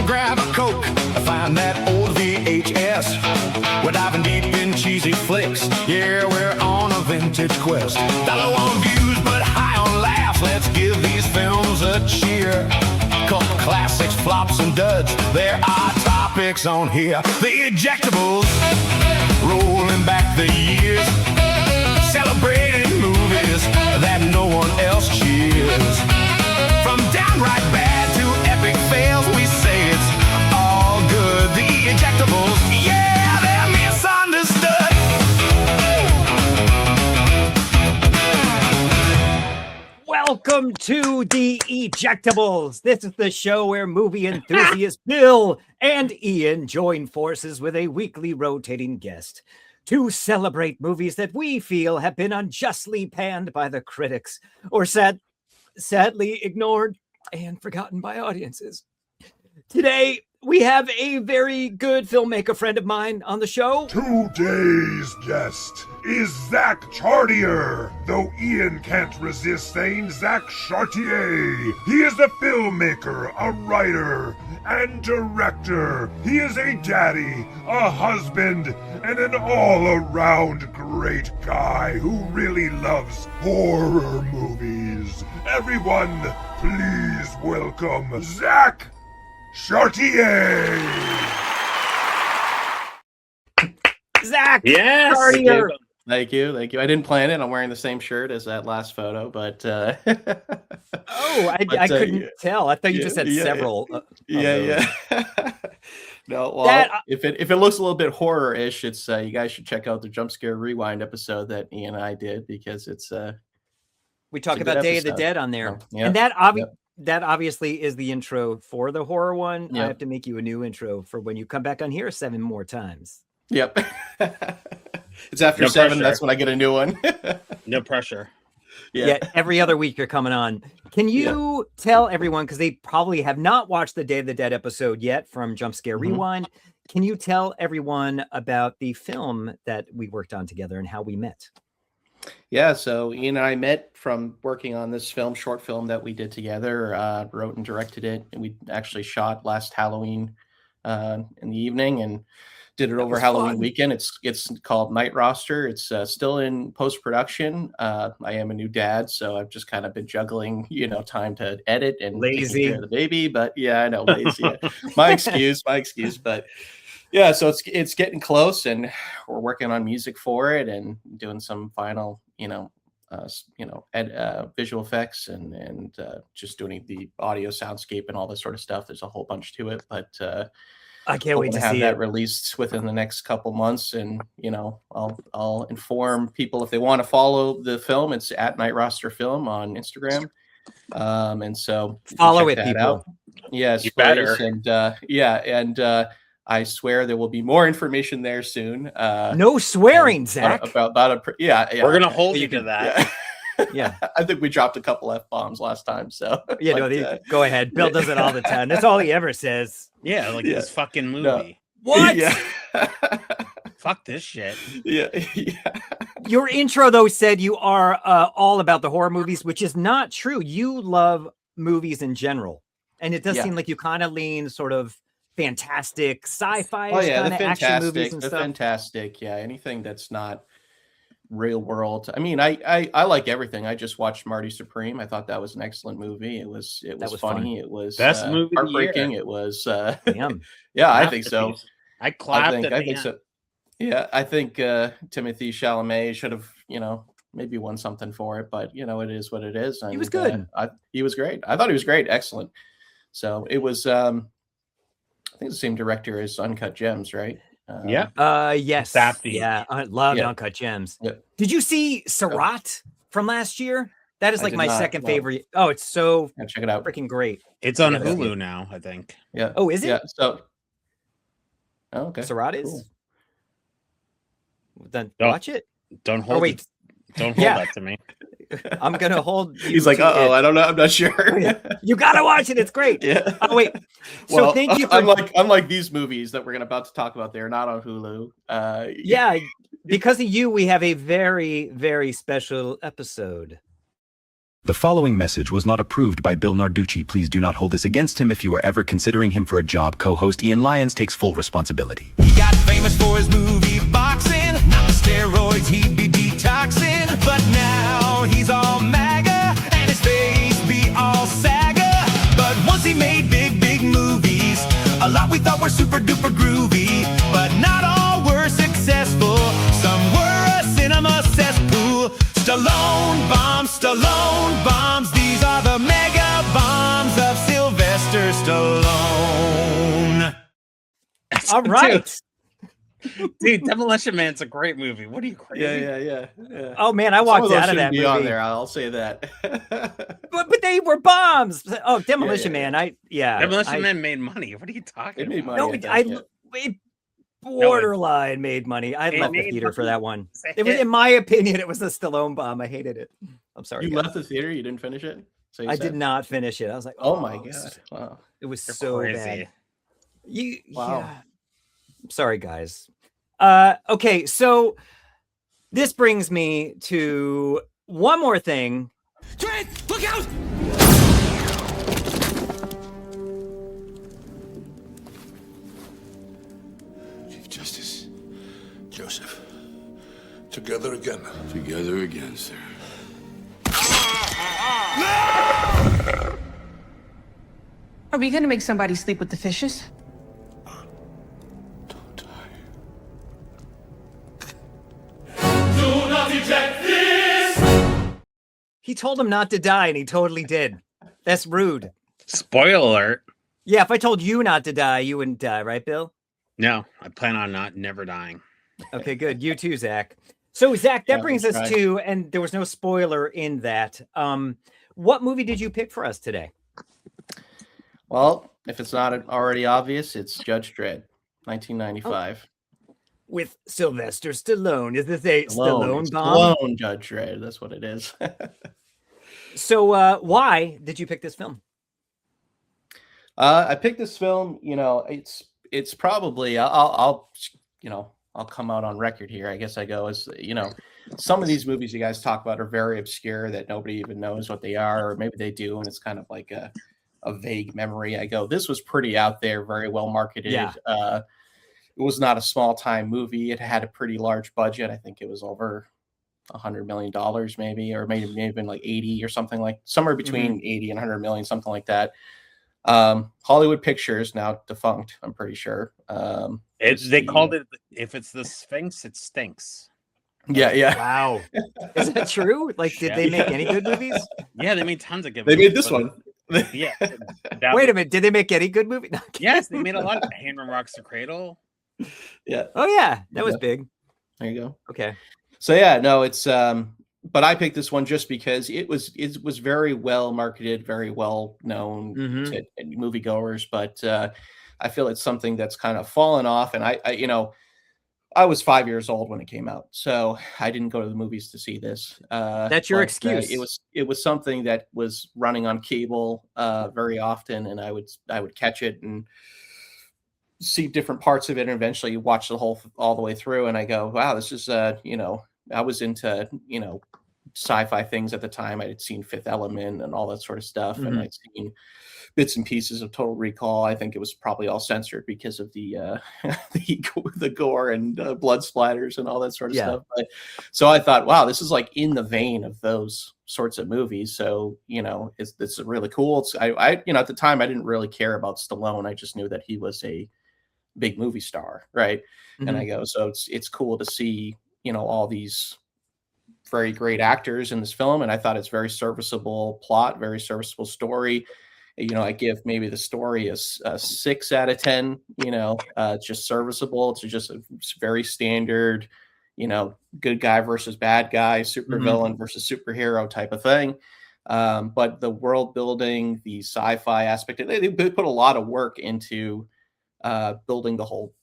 grab a Coke, find that old VHS. We're diving deep in cheesy flicks. Yeah, we're on a vintage quest. Not low on views, but high on laughs. Let's give these films a cheer. Cult classics, flops, and duds. There are topics on here. The Ejectables, rolling back the years. Celebrating movies that no one else cheers. From downright bad to epic fails, we say it's all good. The Ejectables, yeah, they're misunderstood. Welcome to the Ejectables. This is the show where movie enthusiasts Bill and Ian join forces with a weekly rotating guest to celebrate movies that we feel have been unjustly panned by the critics or sadly ignored and forgotten by audiences. Today, we have a very good filmmaker friend of mine on the show. Today's guest is Zach Chartier. Though Ian can't resist saying Zach Chartier. He is a filmmaker, a writer, and director. He is a daddy, a husband, and an all-around great guy who really loves horror movies. Everyone, please welcome Zach Chartier! Zach Yes! Chartier. Thank you. I didn't plan it. I'm wearing the same shirt as that last photo, but I couldn't tell. I thought you just had several. Yeah. No, well, if it looks a little bit horror-ish, it's you guys should check out the Jump Scare Rewind episode that Ian and I did, because it's we talk about Day of the Dead on there, and that obviously is the intro for the horror one. I have to make you a new intro for when you come back on here 7 more times. Yep. It's after no 7. Pressure. That's when I get a new one. No pressure. Yeah. Every other week you're coming on. Can you tell everyone, because they probably have not watched the Day of the Dead episode yet from Jump Scare Rewind, can you tell everyone about the film that we worked on together and how we met? Yeah, so Ian and I met from working on this short film that we did together, wrote and directed it. And we actually shot last Halloween in the evening and did it over Halloween weekend. It's called Night Roster. It's still in post-production. I am a new dad, so I've just kind of been juggling, time to edit and lazy taking care of the baby. But yeah, I know, lazy. My excuse. But yeah, so it's getting close, and we're working on music for it and doing some final, visual effects and just doing the audio soundscape and all this sort of stuff. There's a whole bunch to it, but I can't wait to have see that it released within the next couple months. And I'll inform people if they want to follow the film. It's at Night Roster Film on Instagram, and so follow it, people. Out. Yes, you better. And I swear there will be more information there soon. No swearing, Zach. We're gonna hold you to that. Yeah. I think we dropped a couple F-bombs last time. So go ahead. Bill does it all the time. That's all he ever says. Yeah, this fucking movie. No. What? Yeah. Fuck this shit. Yeah. Your intro, though, said you are all about the horror movies, which is not true. You love movies in general. And it does seem like you kind of lean sort of fantastic sci-fi kind of action movies and stuff. Fantastic. Yeah. Anything that's not real world. I mean, I like everything. I just watched Marty Supreme. I thought that was an excellent movie. It was funny. Fun. It was best movie heartbreaking. It was damn. Yeah, I think so. I clapped I think so. Yeah, I think Timothée Chalamet should have, maybe won something for it, but it is what it is. And, he was good. He was great. I thought he was great. Excellent. So it was I think the same director as Uncut Gems, right? Yes. Safdie. Yeah, I loved Uncut Gems. Yeah. Did you see Sarat from last year? That is like my second favorite. Oh, it's so check it out. Freaking great. It's on Hulu now, I think. Yeah. Oh, is it? Yeah. So okay. Sarat is. Cool. Then watch it. Don't hold wait. Don't hold that to me. I'm gonna hold you. He's like, I don't know. I'm not sure. You gotta watch it. It's great. Yeah. Oh wait. So thank you. Unlike these movies that we're about to talk about, they're not on Hulu. Because of you, we have a very, very special episode. The following message was not approved by Bill Narducci. Please do not hold this against him if you are ever considering him for a job. Co-host Ian Lyons takes full responsibility. He got famous for his movie boxing, not the steroids he'd be detoxing. But now he's all MAGA, and his face be all SAGA. But once he made big movies, a lot we thought were super duper groovy. But not all were successful, some were a cinema cesspool. Stallone bombs, these are the mega bombs of Sylvester Stallone. All right. Dude, Demolition Man's a great movie. What are you crazy? Yeah. Oh man, I Some walked of those out of shouldn't that be movie. on there. I'll say that. But they were bombs. Oh, Demolition Man. Demolition Man made money. What are you talking It made about? money. No, I think, it borderline made money. I It left the made theater for money. that one. It's a It was, hit. in my opinion, it was a Stallone bomb. I hated it. I'm sorry. You guys. left the theater. You didn't finish it. So you I said? did not finish it. I was like, Oh my god! Wow. it was You're so crazy. bad. Wow. Yeah. I'm sorry, guys. Okay, so this brings me to one more thing. Dredd, look out! Chief Justice Joseph. Together again. Together again, sir. Are we gonna make somebody sleep with the fishes? Don't die. He told him not to die, and he totally did. That's rude. Spoiler alert. Yeah, if I told you not to die, you wouldn't die, right, Bill? No, I plan on never dying. Okay, good. You too, Zach. So, Zach, that Yeah, brings we'll us try. to, and there was no spoiler in that. What movie did you pick for us today? Well, if it's not already obvious, it's Judge Dredd, 1995. With Sylvester Stallone. Is this a It's Stallone bomb? Stallone Judge Dredd. That's what it is. So, why did you pick this film? I picked this film. You know, it's probably I'll come out on record here. I guess I go as some of these movies you guys talk about are very obscure that nobody even knows what they are, or maybe they do, and it's kind of like a vague memory. I go, this was pretty out there, very well marketed. Yeah. It was not a small time movie. It had a pretty large budget. I think it was over $100 million, maybe, or maybe been like 80 or something, like somewhere between 80 and 100 million, something like that. Hollywood Pictures, now defunct, I'm pretty sure. They called it, if it's the Sphinx, it stinks. Yeah. Wow. Is that true? Like, did they make any good movies? Yeah, they made tons of good They movies, made this but- one. Yeah. Wait a minute. Did they make any good movie? No, I'm kidding. Yes, they made a lot of Hand Rocks the Cradle. Yeah, Oh, yeah. That was Yeah. big. there you go. Okay. So yeah, no, it's but I picked this one just because it was very well marketed, very well known Mhm. to moviegoers, but I feel it's something that's kind of fallen off. And I was 5 years old when it came out, so I didn't go to the movies to see this. That's your but, excuse. It was something that was running on cable very often, and I would catch it and see different parts of it, and eventually watch all the way through. And I go, wow, this is I was into sci-fi things at the time. I had seen Fifth Element and all that sort of stuff, and I'd seen bits and pieces of Total Recall. I think it was probably all censored because of the the gore and blood splatters and all that sort of Yeah. stuff. But, so I thought, wow, this is like in the vein of those sorts of movies. So it's really cool. I at the time I didn't really care about Stallone. I just knew that he was a big movie star, right? And I go, so it's cool to see all these very great actors in this film, and I thought it's very serviceable plot, very serviceable story. I give maybe the story a 6 out of 10. It's just serviceable. It's just a very standard, good guy versus bad guy, super villain versus superhero type of thing. But the world building, the sci-fi aspect, they put a lot of work into building the whole,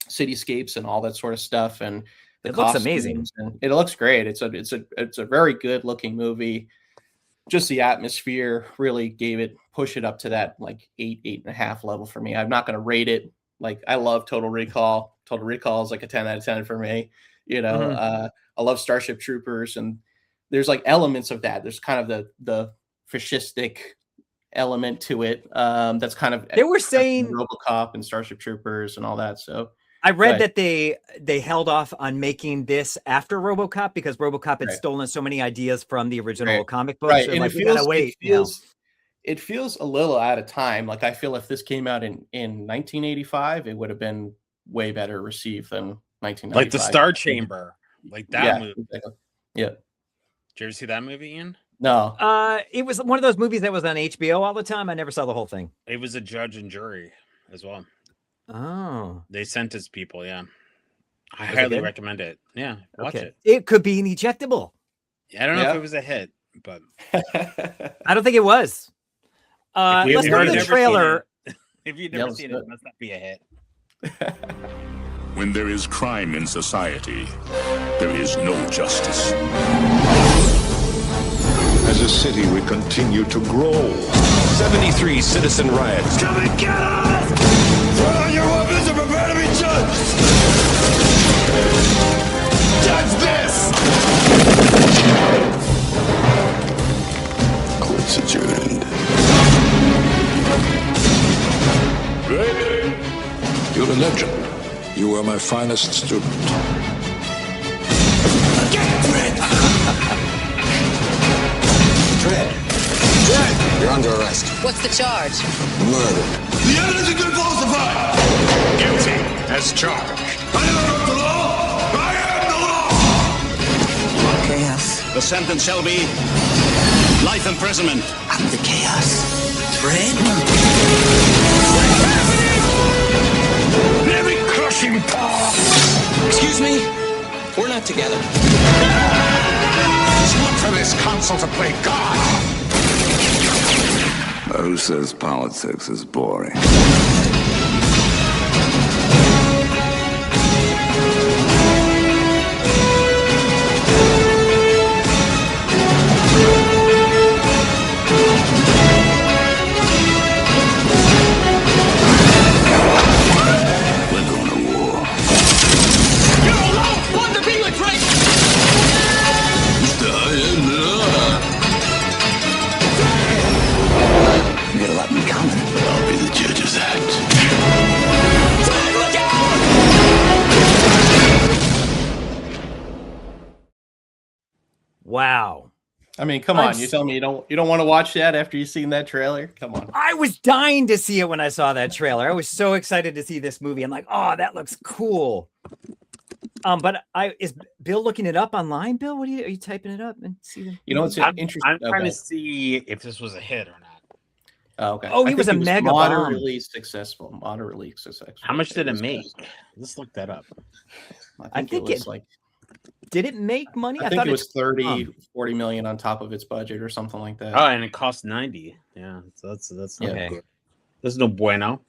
cityscapes and all that sort of stuff. And the It looks amazing. costumes, and it looks great. It's a very good looking movie. Just the atmosphere really push it up to that like 8.5 level for me. I'm not going to rate it. Like, I love Total Recall. Total Recall is like a 10 out of 10 for me. I love Starship Troopers, and there's like elements of that. There's kind of the fascistic element to it. That's kind of They were saying RoboCop and Starship Troopers and all that. So I read that they held off on making this after RoboCop because RoboCop had stolen so many ideas from the original comic books. Right. And And like, we gotta wait. It feels a little out of time. Like I feel if this came out in 1985, it would have been way better received than 1995. Like the Star Chamber, like that movie. Exactly. Yeah. Did you ever see that movie, Ian? No. It was one of those movies that was on HBO all the time. I never saw the whole thing. It was a judge and jury as well. Oh. They sentenced people, yeah. I highly recommend it. Yeah, watch it. It could be an ejectable. I don't know if it was a hit, but I don't think it was. Let's go to the trailer. If you've never seen it, it must not be a hit. When there is crime in society, there is no justice. As a city, we continue to grow. 73 citizen riots. Come and get us! Throw down your weapons and prepare to be judged! Judge this! Court's adjourned. Ready? You're a legend. You were my finest student. Get Dredd! Dredd! You're under arrest. What's the charge? Murder. The evidence has been falsified! Guilty as charged. I never broke the law! I am the law! Chaos. The sentence shall be life imprisonment. I'm the chaos. Dredd? Every crushing power! Excuse me? We're not together. It's not for this council to play God! Who says politics is boring? You got a lot in common. I'll be the judge of that. Wow. I mean, come on. You tell me you don't want to watch that after you've seen that trailer? Come on. I was dying to see it when I saw that trailer. I was so excited to see this movie. I'm like, oh, that looks cool. But is Bill looking it up online? Bill, are you typing it up and see? You know what's interesting? I'm trying to see if this was a hit or not. Oh, okay. Oh, he was a mega moderately successful. Moderately successful. How much did it make? Let's look that up. I think it was like. Did it make money? I think it was 40 million on top of its budget or something like that. Oh, and it cost 90. Yeah, so that's not good. There's no bueno.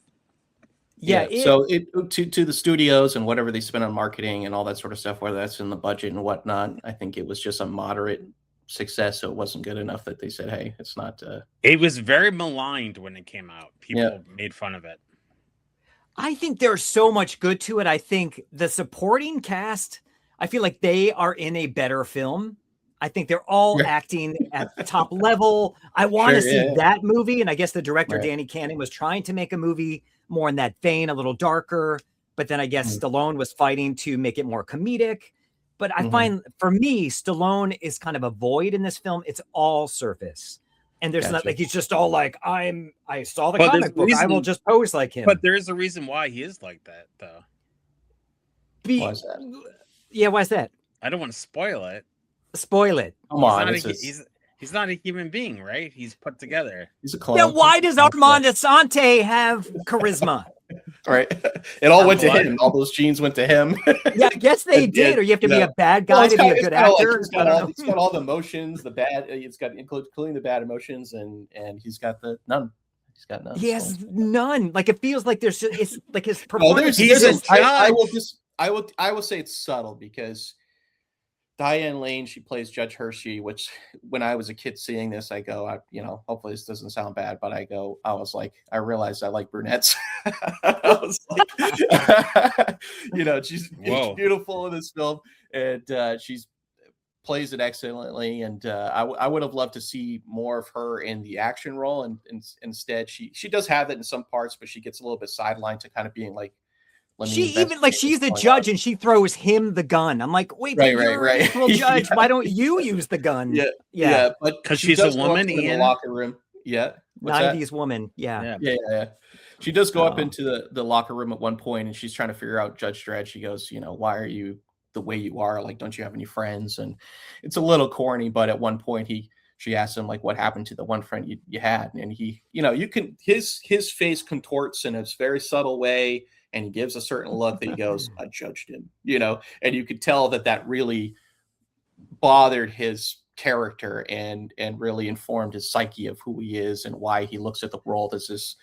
Yeah. So to the studios and whatever they spend on marketing and all that sort of stuff, whether that's in the budget and whatnot, I think it was just a moderate success. So it wasn't good enough that they said, "Hey, it's not." It was very maligned when it came out. People made fun of it. I think there's so much good to it. I think the supporting cast, I feel like they are in a better film. I think they're all acting at the top level. I want to see that movie. And I guess the director, Danny Cannon, was trying to make a movie more in that vein, a little darker. But then I guess Stallone was fighting to make it more comedic. But I find, for me, Stallone is kind of a void in this film. It's all surface. And there's not like, he's just all like, I saw the comic book. I will just pose like him. But there's a reason why he is like that, though. Why is that? Yeah, why is that? I don't want to spoil it. Spoil it. Come on. He's not a human being, right? He's put together. He's a clone. Yeah, why does Armand Asante have charisma? Right. It all went to him. All those genes went to him. Yeah, I guess they did. Or you have to be a bad guy to be a good actor. He's got all the emotions, the bad. It's got including the bad emotions, and he's got none. He's got none. He has none. Like, it feels like there's just, it's like his performance. I will say it's subtle because Diane Lane, she plays Judge Hershey, which when I was a kid seeing this, I go, hopefully this doesn't sound bad, but I realized I like brunettes. I was like, she's beautiful in this film, and she's plays it excellently, and I would have loved to see more of her in the action role, and instead she does have it in some parts, but she gets a little bit sidelined to kind of being like, she's the judge and she throws him the gun. I'm like, wait, right, you're right. a neutral judge. Yeah. Why don't you use the gun? Yeah, but because she's a woman in the locker room. Yeah, 90s woman. Yeah. She does go up into the locker room at one point, and she's trying to figure out Judge Dredd. She goes, why are you the way you are? Like, don't you have any friends? And it's a little corny, but at one point she asks him like, what happened to the one friend you had? And he, you can, his face contorts in a very subtle way, and he gives a certain look that he goes, I judged him, and you could tell that really bothered his character and really informed his psyche of who he is and why he looks at the world as this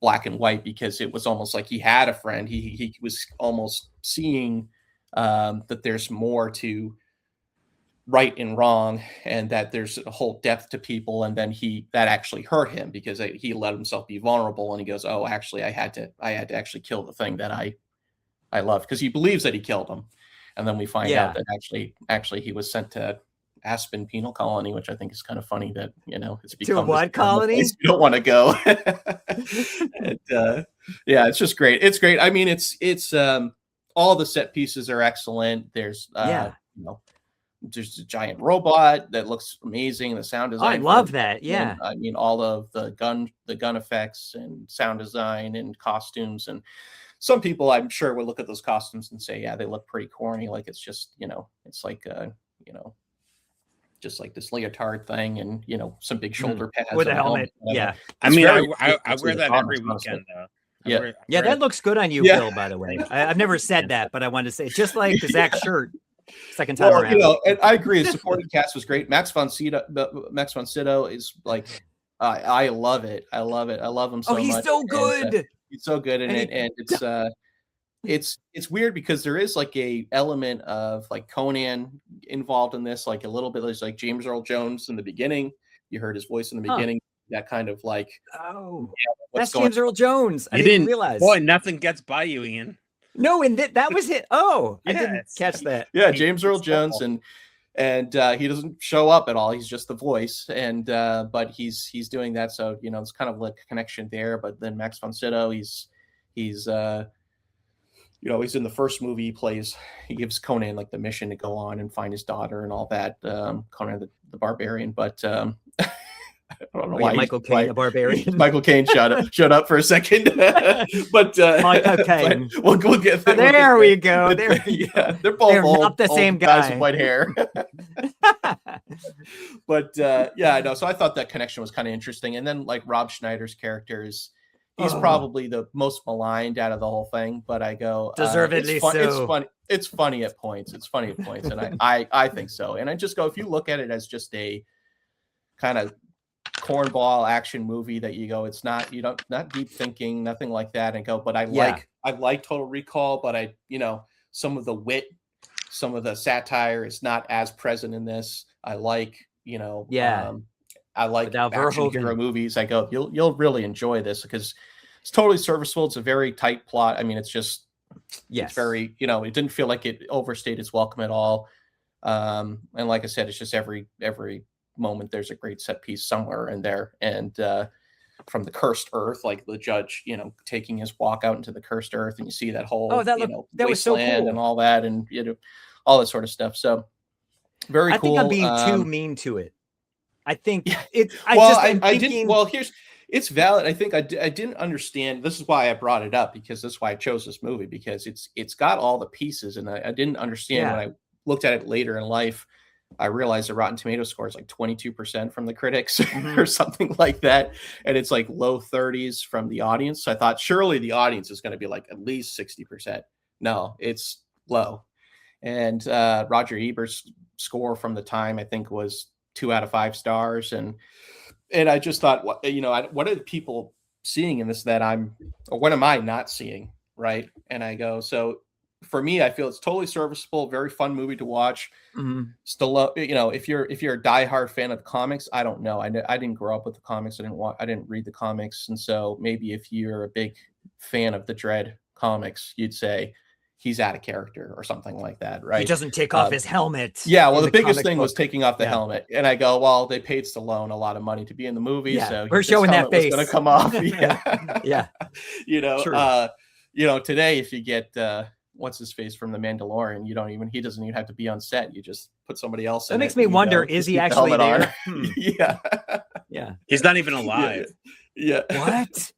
black and white, because it was almost like he had a friend. He was almost seeing that there's more to right and wrong, and that there's a whole depth to people. And then that actually hurt him because he let himself be vulnerable, and he goes, oh, actually I had to actually kill the thing that I love, because he believes that he killed him. And then we find out that actually he was sent to Aspen Penal Colony, which I think is kind of funny that it's become to what colony you don't want to go. And, it's just great. It's great. I mean, it's all the set pieces are excellent. There's there's a giant robot that looks amazing. The sound design, I love that. Yeah, I mean, all of the gun effects and sound design and costumes, and some people I'm sure will look at those costumes and say, yeah, they look pretty corny. Like it's just it's like just like this leotard thing and some big shoulder pads with a helmet. Yeah, I mean, I wear that every weekend. Yeah, that looks good on you, Bill. By the way, I've never said that, but I wanted to say just like the Zach shirt. Second time around. And I agree. The supporting cast was great. Max von Sydow is like, I love it. I love it. I love him so much. Oh, he's so good. And, he's so good in it, and it's weird because there is like a element of like Conan involved in this, like a little bit. There's like James Earl Jones in the beginning. You heard his voice in the beginning. That kind of like, that's James Earl Jones. I didn't realize. Boy, nothing gets by you, Ian. No, and that was it. Oh, I didn't catch that. Yeah, James Earl Jones, and he doesn't show up at all. He's just the voice, and but he's doing that, so it's kind of like a connection there. But then Max von Sydow, he's he's in the first movie. He gives Conan like the mission to go on and find his daughter and all that. Conan the Barbarian, but I don't know why Michael Caine, a barbarian. Michael Caine showed up for a second, but Michael Caine. We'll get there. There we go. They're both they're old, not the same guys guy with white hair. But I know. So I thought that connection was kind of interesting. And then like Rob Schneider's character he's probably the most maligned out of the whole thing. But I go deservedly so. It's funny. It's funny at points. And I think so. And I just go, if you look at it as just a kind of cornball action movie that you go, it's not not deep thinking, nothing like that, and go, but I like Total Recall, but some of the wit, some of the satire is not as present in this. I like I like action hero movies. I go, you'll really enjoy this because it's totally serviceable. It's a very tight plot. I mean, it's just it's very it didn't feel like it overstayed its welcome at all. And like I said, it's just every moment there's a great set piece somewhere in there, and from the cursed earth, like the judge taking his walk out into the cursed earth, and you see that whole that was so cool, and all that, and all that sort of stuff. So very cool. I think I'm being too mean to it. I think it's valid. I think I didn't understand. This is why I brought it up, because that's why I chose this movie, because it's got all the pieces, and I didn't understand when I looked at it later in life. I realized the Rotten Tomatoes score is like 22% from the critics or something like that. And it's like low 30s from the audience. So I thought surely the audience is going to be like at least 60%. No, it's low. And Roger Ebert's score from the time, I think, was 2 out of 5 stars. And I just thought, what are the people seeing in this that what am I not seeing? Right. And I go, so for me, I feel it's totally serviceable, very fun movie to watch. Still, if you're a diehard fan of comics, I don't know. I didn't grow up with the comics. I didn't read the comics, and so maybe if you're a big fan of the Dredd comics, you'd say, he's out of character or something like that, right? He doesn't take off his helmet. Yeah, well, in the biggest thing comic was book. taking off the helmet, and I go, well, they paid Stallone a lot of money to be in the movie, Yeah, so we're his showing that helmet was face. going to come off. Yeah, Yeah. Today if you get what's his face from The Mandalorian, he doesn't even have to be on set. You just put somebody else in. That makes me wonder: is he actually there? Yeah, yeah. He's not even alive. Yeah. What?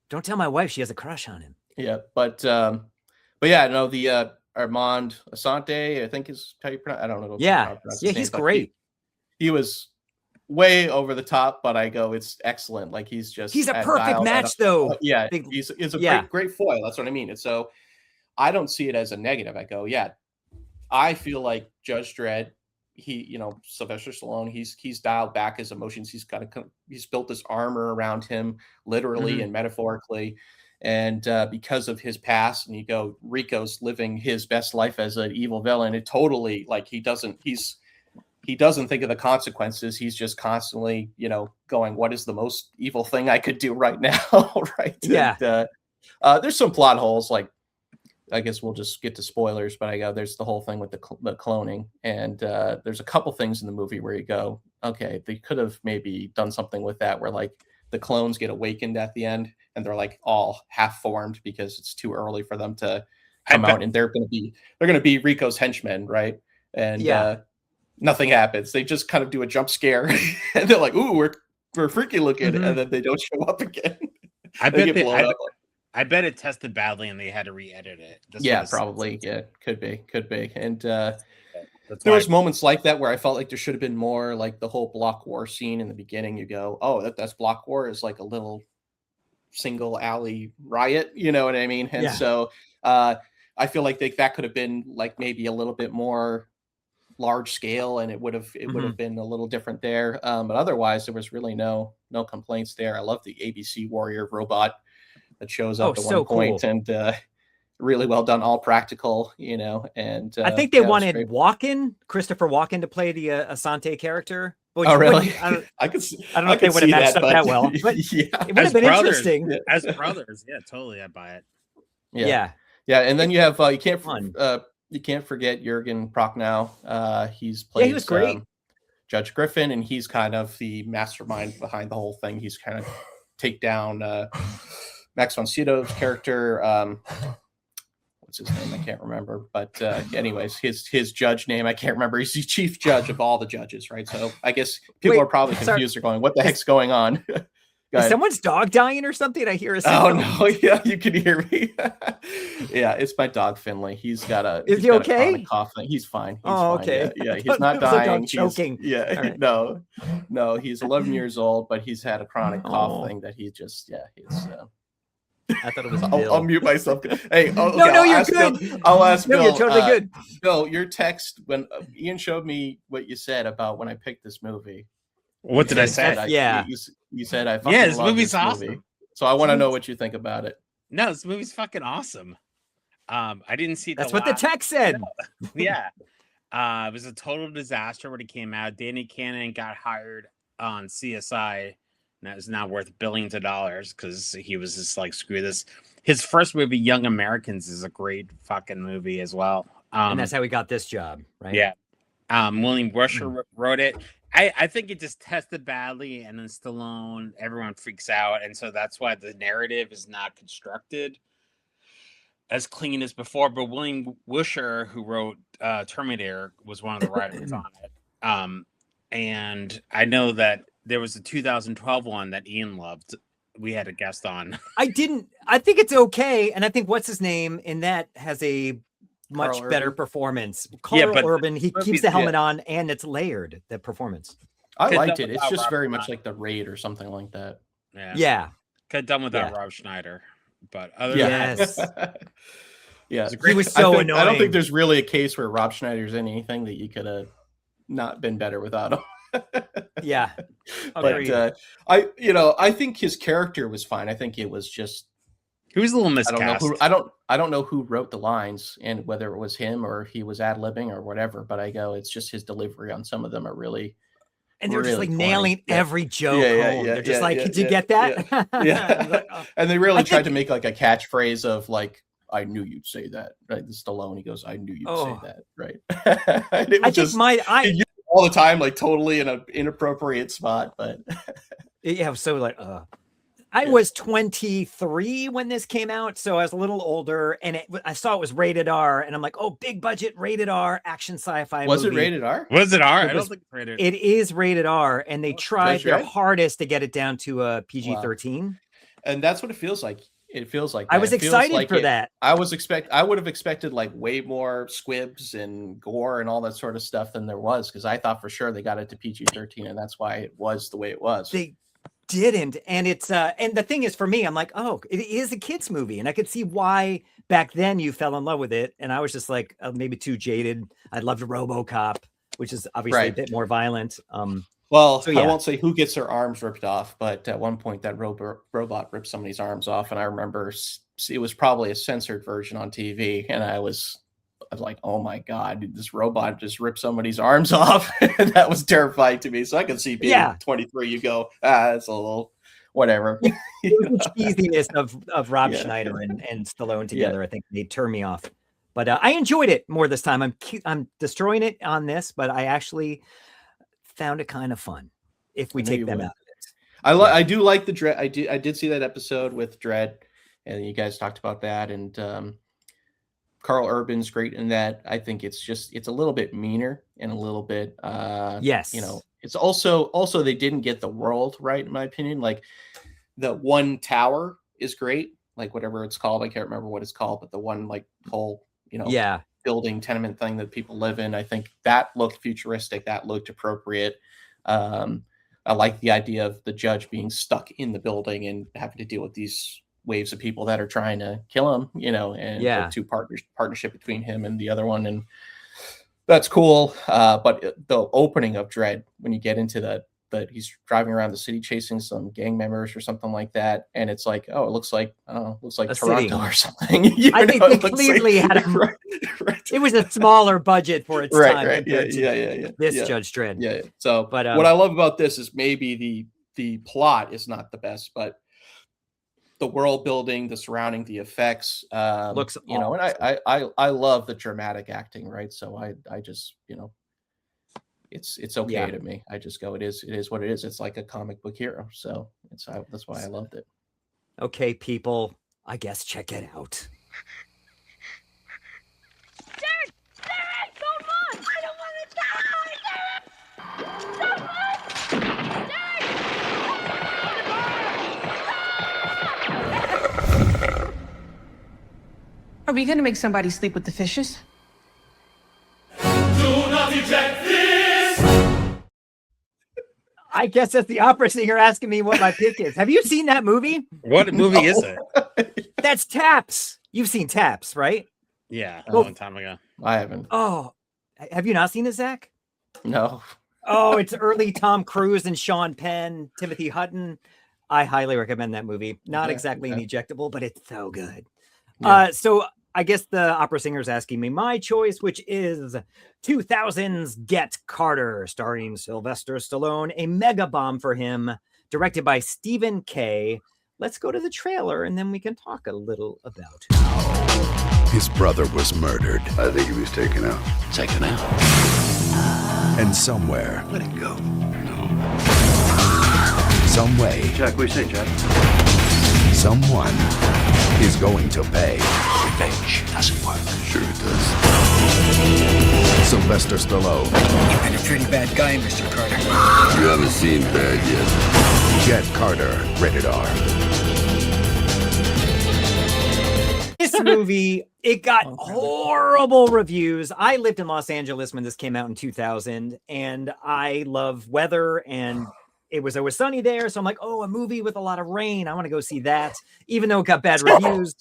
Don't tell my wife she has a crush on him. Yeah, but yeah, no, the Armand Asante, I think is how you pronounce. I don't know. Yeah, he's great. He was way over the top, but I go, it's excellent. Like he's a perfect match, though. Yeah, he's a great foil. That's what I mean. And so I don't see it as a negative. I go, yeah, I feel like Judge Dredd. Sylvester Stallone. He's dialed back his emotions. He's built this armor around him, literally and metaphorically. And because of his past, and you go, Rico's living his best life as an evil villain. It totally he doesn't think of the consequences. He's just constantly, going, what is the most evil thing I could do right now? Right. Yeah. And, there's some plot holes. Like, I guess we'll just get to spoilers, but there's the whole thing with the cloning. And there's a couple things in the movie where you go, okay, they could have maybe done something with that, where like the clones get awakened at the end and they're like all half formed because it's too early for them to come out, and they're going to be Rico's henchmen. Right. And nothing happens. They just kind of do a jump scare and they're like, ooh, we're freaky looking. And then they don't show up again. I bet it tested badly and they had to re-edit it. Probably. Yeah, could be. And there was moments like that where I felt like there should have been more, like the whole block war scene in the beginning. You go, oh, that's block war is like a little single alley riot. You know what I mean? And so I feel like that could have been like maybe a little bit more large scale, and it would have been a little different there. But otherwise, there was really no complaints there. I love the ABC Warrior robot that shows up at one point, and really well done, all practical, and I think they wanted Christopher Walken to play the Asante character. Oh, really? I don't know if they they would have matched up that well, but it would have been interesting. As brothers, yeah, totally, I'd buy it. Yeah. And then you have you can't forget Jurgen Prochnow. He's played. He was great. Judge Griffin, and he's kind of the mastermind behind the whole thing. He's kind of take down Max von Sydow's character. What's his name? I can't remember. But anyways, his judge name, I can't remember. He's the chief judge of all the judges, right? So I guess people are probably confused. They're going, what the heck's going on? Is someone's dog dying or something? I hear a signal. Oh, no. Yeah, you can hear me. Yeah, it's my dog, Finley. He's got a Is he okay? Chronic cough thing. He's fine. Okay. Yeah, he's not dying. He's choking. Right. No, he's 11 years old, but he's had a chronic cough thing that he just, he's... I thought it was I'll mute myself. Hey, no, you're good. I'll ask Bill. You're totally good. Bill, your text when Ian showed me what you said about when I picked this movie. What did I say? You said I fucking this love movie's this awesome. Movie. So I want to know what you think about it. No, this movie's fucking awesome. I didn't see that's what the text said. Yeah. It was a total disaster when it came out. Danny Cannon got hired on CSI. That is now worth billions of dollars because he was just like, screw this. His first movie, Young Americans, is a great fucking movie as well. And that's how he got this job, right? Yeah. William Wisher wrote it. I think it just tested badly, and then Stallone, everyone freaks out. And so that's why the narrative is not constructed as clean as before. But William Wisher, who wrote Terminator, was one of the writers on it. And I know that there was a 2012 one that Ian loved. We had a guest on. I think it's okay. And I think what's his name in that has a much better performance. Carl Urban, he keeps the helmet on and it's layered, the performance. I liked it. It's just very much like The Raid or something like that. Yeah. Could have done without Rob Schneider. But other than that, he was so annoying. I don't think there's really a case where Rob Schneider's in anything that you could have not been better without him. Yeah. But I think his character was fine. I think it was just he was a little miscast. I don't know who wrote the lines and whether it was him or he was ad-libbing or whatever, but it's just his delivery on some of them are really, and they're just like nailing every joke home. They're just did you get that? Yeah. And they really tried to make like a catchphrase of like, I knew you'd say that, right? The Stallone, he goes, I knew you'd say that, right? I think all the time, like totally in an inappropriate spot, but yeah, so like, I was 23 when this came out, so I was a little older, and I saw it was rated R, and I'm like, oh, big budget rated R action sci-fi. Was movie. it rated R? Was it R? I don't think it's rated. It is rated R, and they tried their hardest to get it down to a PG-13. Wow. And that's what it feels like. It feels like I was excited for that. I would have expected like way more squibs and gore and all that sort of stuff than there was, because I thought for sure they got it to PG-13, and that's why it was the way it was. They didn't, and it's and the thing is, for me, I'm like, oh, it is a kids movie, and I could see why back then you fell in love with it, and I was just like, maybe too jaded. I loved RoboCop, which is obviously a bit more violent. Well, so, yeah. I won't say who gets their arms ripped off, but at one point that robot ripped somebody's arms off, and I remember it was probably a censored version on TV, and I was like, oh my God, this robot just ripped somebody's arms off. And that was terrifying to me. So I could see being 23, you go, it's a little whatever. The cheesiness of Rob Schneider and Stallone together, I think they turned me off. But I enjoyed it more this time. I'm destroying it on this, but I actually found it kind of fun if we take them out of it. I do like the Dredd. I did see that episode with Dredd, and you guys talked about that, and Carl Urban's great in that. I think it's a little bit meaner and a little bit it's also they didn't get the world right, in my opinion. Like the one tower is great, like whatever it's called, I can't remember what it's called, but the one like whole building tenement thing that people live in, I think that looked futuristic, that looked appropriate. I like the idea of the judge being stuck in the building and having to deal with these waves of people that are trying to kill him, and the two partnership between him and the other one, and that's cool. But the opening of Dredd, when you get into that he's driving around the city chasing some gang members or something like that, and it's like, oh, it looks like Toronto city or something. I think they clearly had it was a smaller budget for its time. Right. This Judge Dredd. Yeah. So, but what I love about this is maybe the plot is not the best, but the world building, the surrounding, the effects, looks, and I love the dramatic acting, right? So I just, it's okay to me. I just go, it is what it is. It's like a comic book hero. So that's why I loved it. Okay, people, I guess check it out. Derek, don't run! I don't want to die! Derek! Don't run! Are we gonna make somebody sleep with the fishes? Do not eject this! I guess that's the opera singer asking me what my pick is. Have you seen that movie? What movie is it? That's Taps. You've seen Taps, right? Yeah, a long time ago. I haven't. Oh, have you not seen it, Zach? No. Oh, it's early Tom Cruise and Sean Penn, Timothy Hutton. I highly recommend that movie. Not exactly an ejectable, but it's so good. Yeah. So I guess the opera singer is asking me my choice, which is 2000's Get Carter, starring Sylvester Stallone, a mega bomb for him, directed by Stephen Kay. Let's go to the trailer, and then we can talk a little about it. His brother was murdered. I think he was taken out. Taken out? And somewhere... Let it go. Some way... Jack, what do you say, Jack? Someone is going to pay. Revenge doesn't work. Sure it does. Sylvester Stallone. You've been a pretty bad guy, Mr. Carter. You haven't seen bad yet. Get Carter, rated R. This movie, it got horrible reviews. I lived in Los Angeles when this came out in 2000, and I love weather, and it was always sunny there. So I'm like, oh, a movie with a lot of rain. I want to go see that, even though it got bad reviews.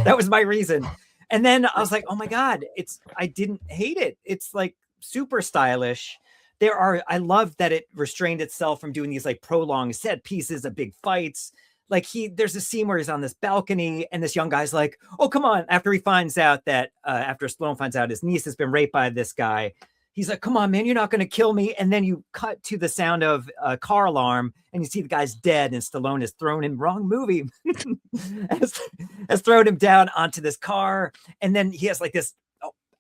That was my reason. And then I was like, oh my God, I didn't hate it. It's like super stylish. I love that it restrained itself from doing these like prolonged set pieces of big fights. Like there's a scene where he's on this balcony and this young guy's like, oh, come on. After he finds out that, after Stallone finds out his niece has been raped by this guy, he's like, come on, man, you're not going to kill me. And then you cut to the sound of a car alarm and you see the guy's dead and Stallone has thrown him, wrong movie, has thrown him down onto this car. And then he has like this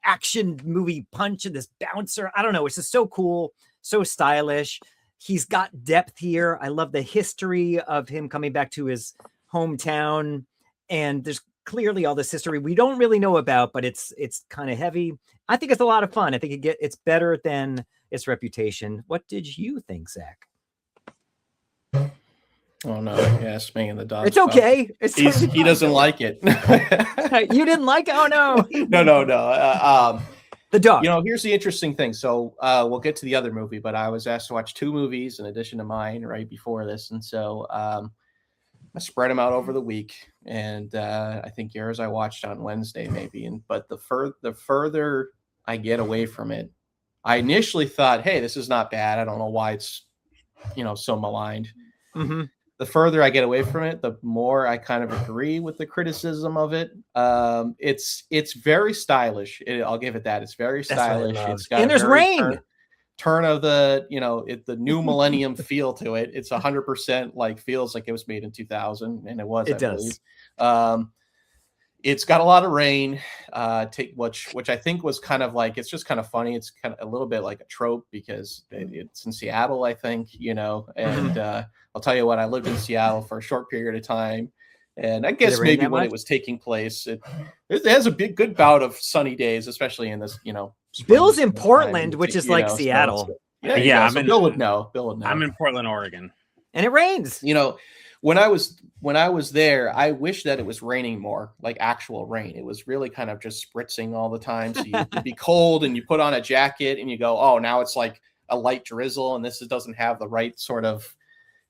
action movie punch and this bouncer. I don't know. It's just so cool, so stylish. He's got depth here. I love the history of him coming back to his hometown. And there's clearly all this history we don't really know about, but it's kind of heavy. I think it's a lot of fun. I think it's better than its reputation. What did you think, Zach? Oh no, you asked me in the dog. It's okay. He doesn't like it. You didn't like it? Oh no. No. The dog. You know, here's the interesting thing. So we'll get to the other movie, but I was asked to watch 2 movies in addition to mine right before this, and so I spread them out over the week. And I think yours I watched on Wednesday maybe. But the further I get away from it, I initially thought, hey, this is not bad. I don't know why it's so maligned. Mm-hmm. The further I get away from it, the more I kind of agree with the criticism of it. It's very stylish. I'll give it that. It's very stylish. It's got and there's rain. Turn of the the new millennium feel to it. It's 100% like feels like it was made in 2000, and it was. It does. It's got a lot of rain, which I think was kind of like, it's just kind of funny. It's kind of a little bit like a trope because it's in Seattle, I think, and I'll tell you what, I lived in Seattle for a short period of time. And I guess maybe when it was taking place, it has a good bout of sunny days, especially in this, Bill's in Portland, which is like Seattle. So Bill would know. I'm in Portland, Oregon. And it rains. When I was there, I wish that it was raining more, like actual rain. It was really kind of just spritzing all the time. So you'd be cold and you put on a jacket and you go, oh, now it's like a light drizzle. And this doesn't have the right sort of,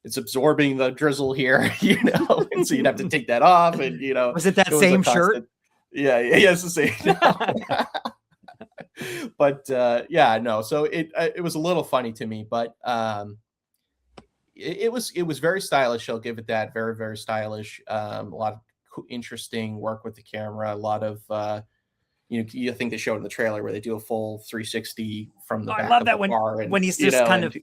it's absorbing the drizzle here, and so you'd have to take that off. And, was it that same shirt? Yeah, it's the same. But no. So it was a little funny to me, but it was very stylish. I'll give it that. Very, very stylish. A lot of interesting work with the camera. A lot of you think they showed in the trailer where they do a full 360 from the back. I love of that the when car and, he's just kind of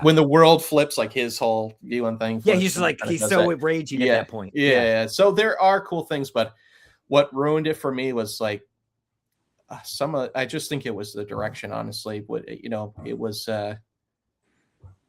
when the world flips, like his whole view and thing. Yeah, he's just like he's so raging at that point. Yeah. So there are cool things, but what ruined it for me was like I just think it was the direction. Honestly, it was.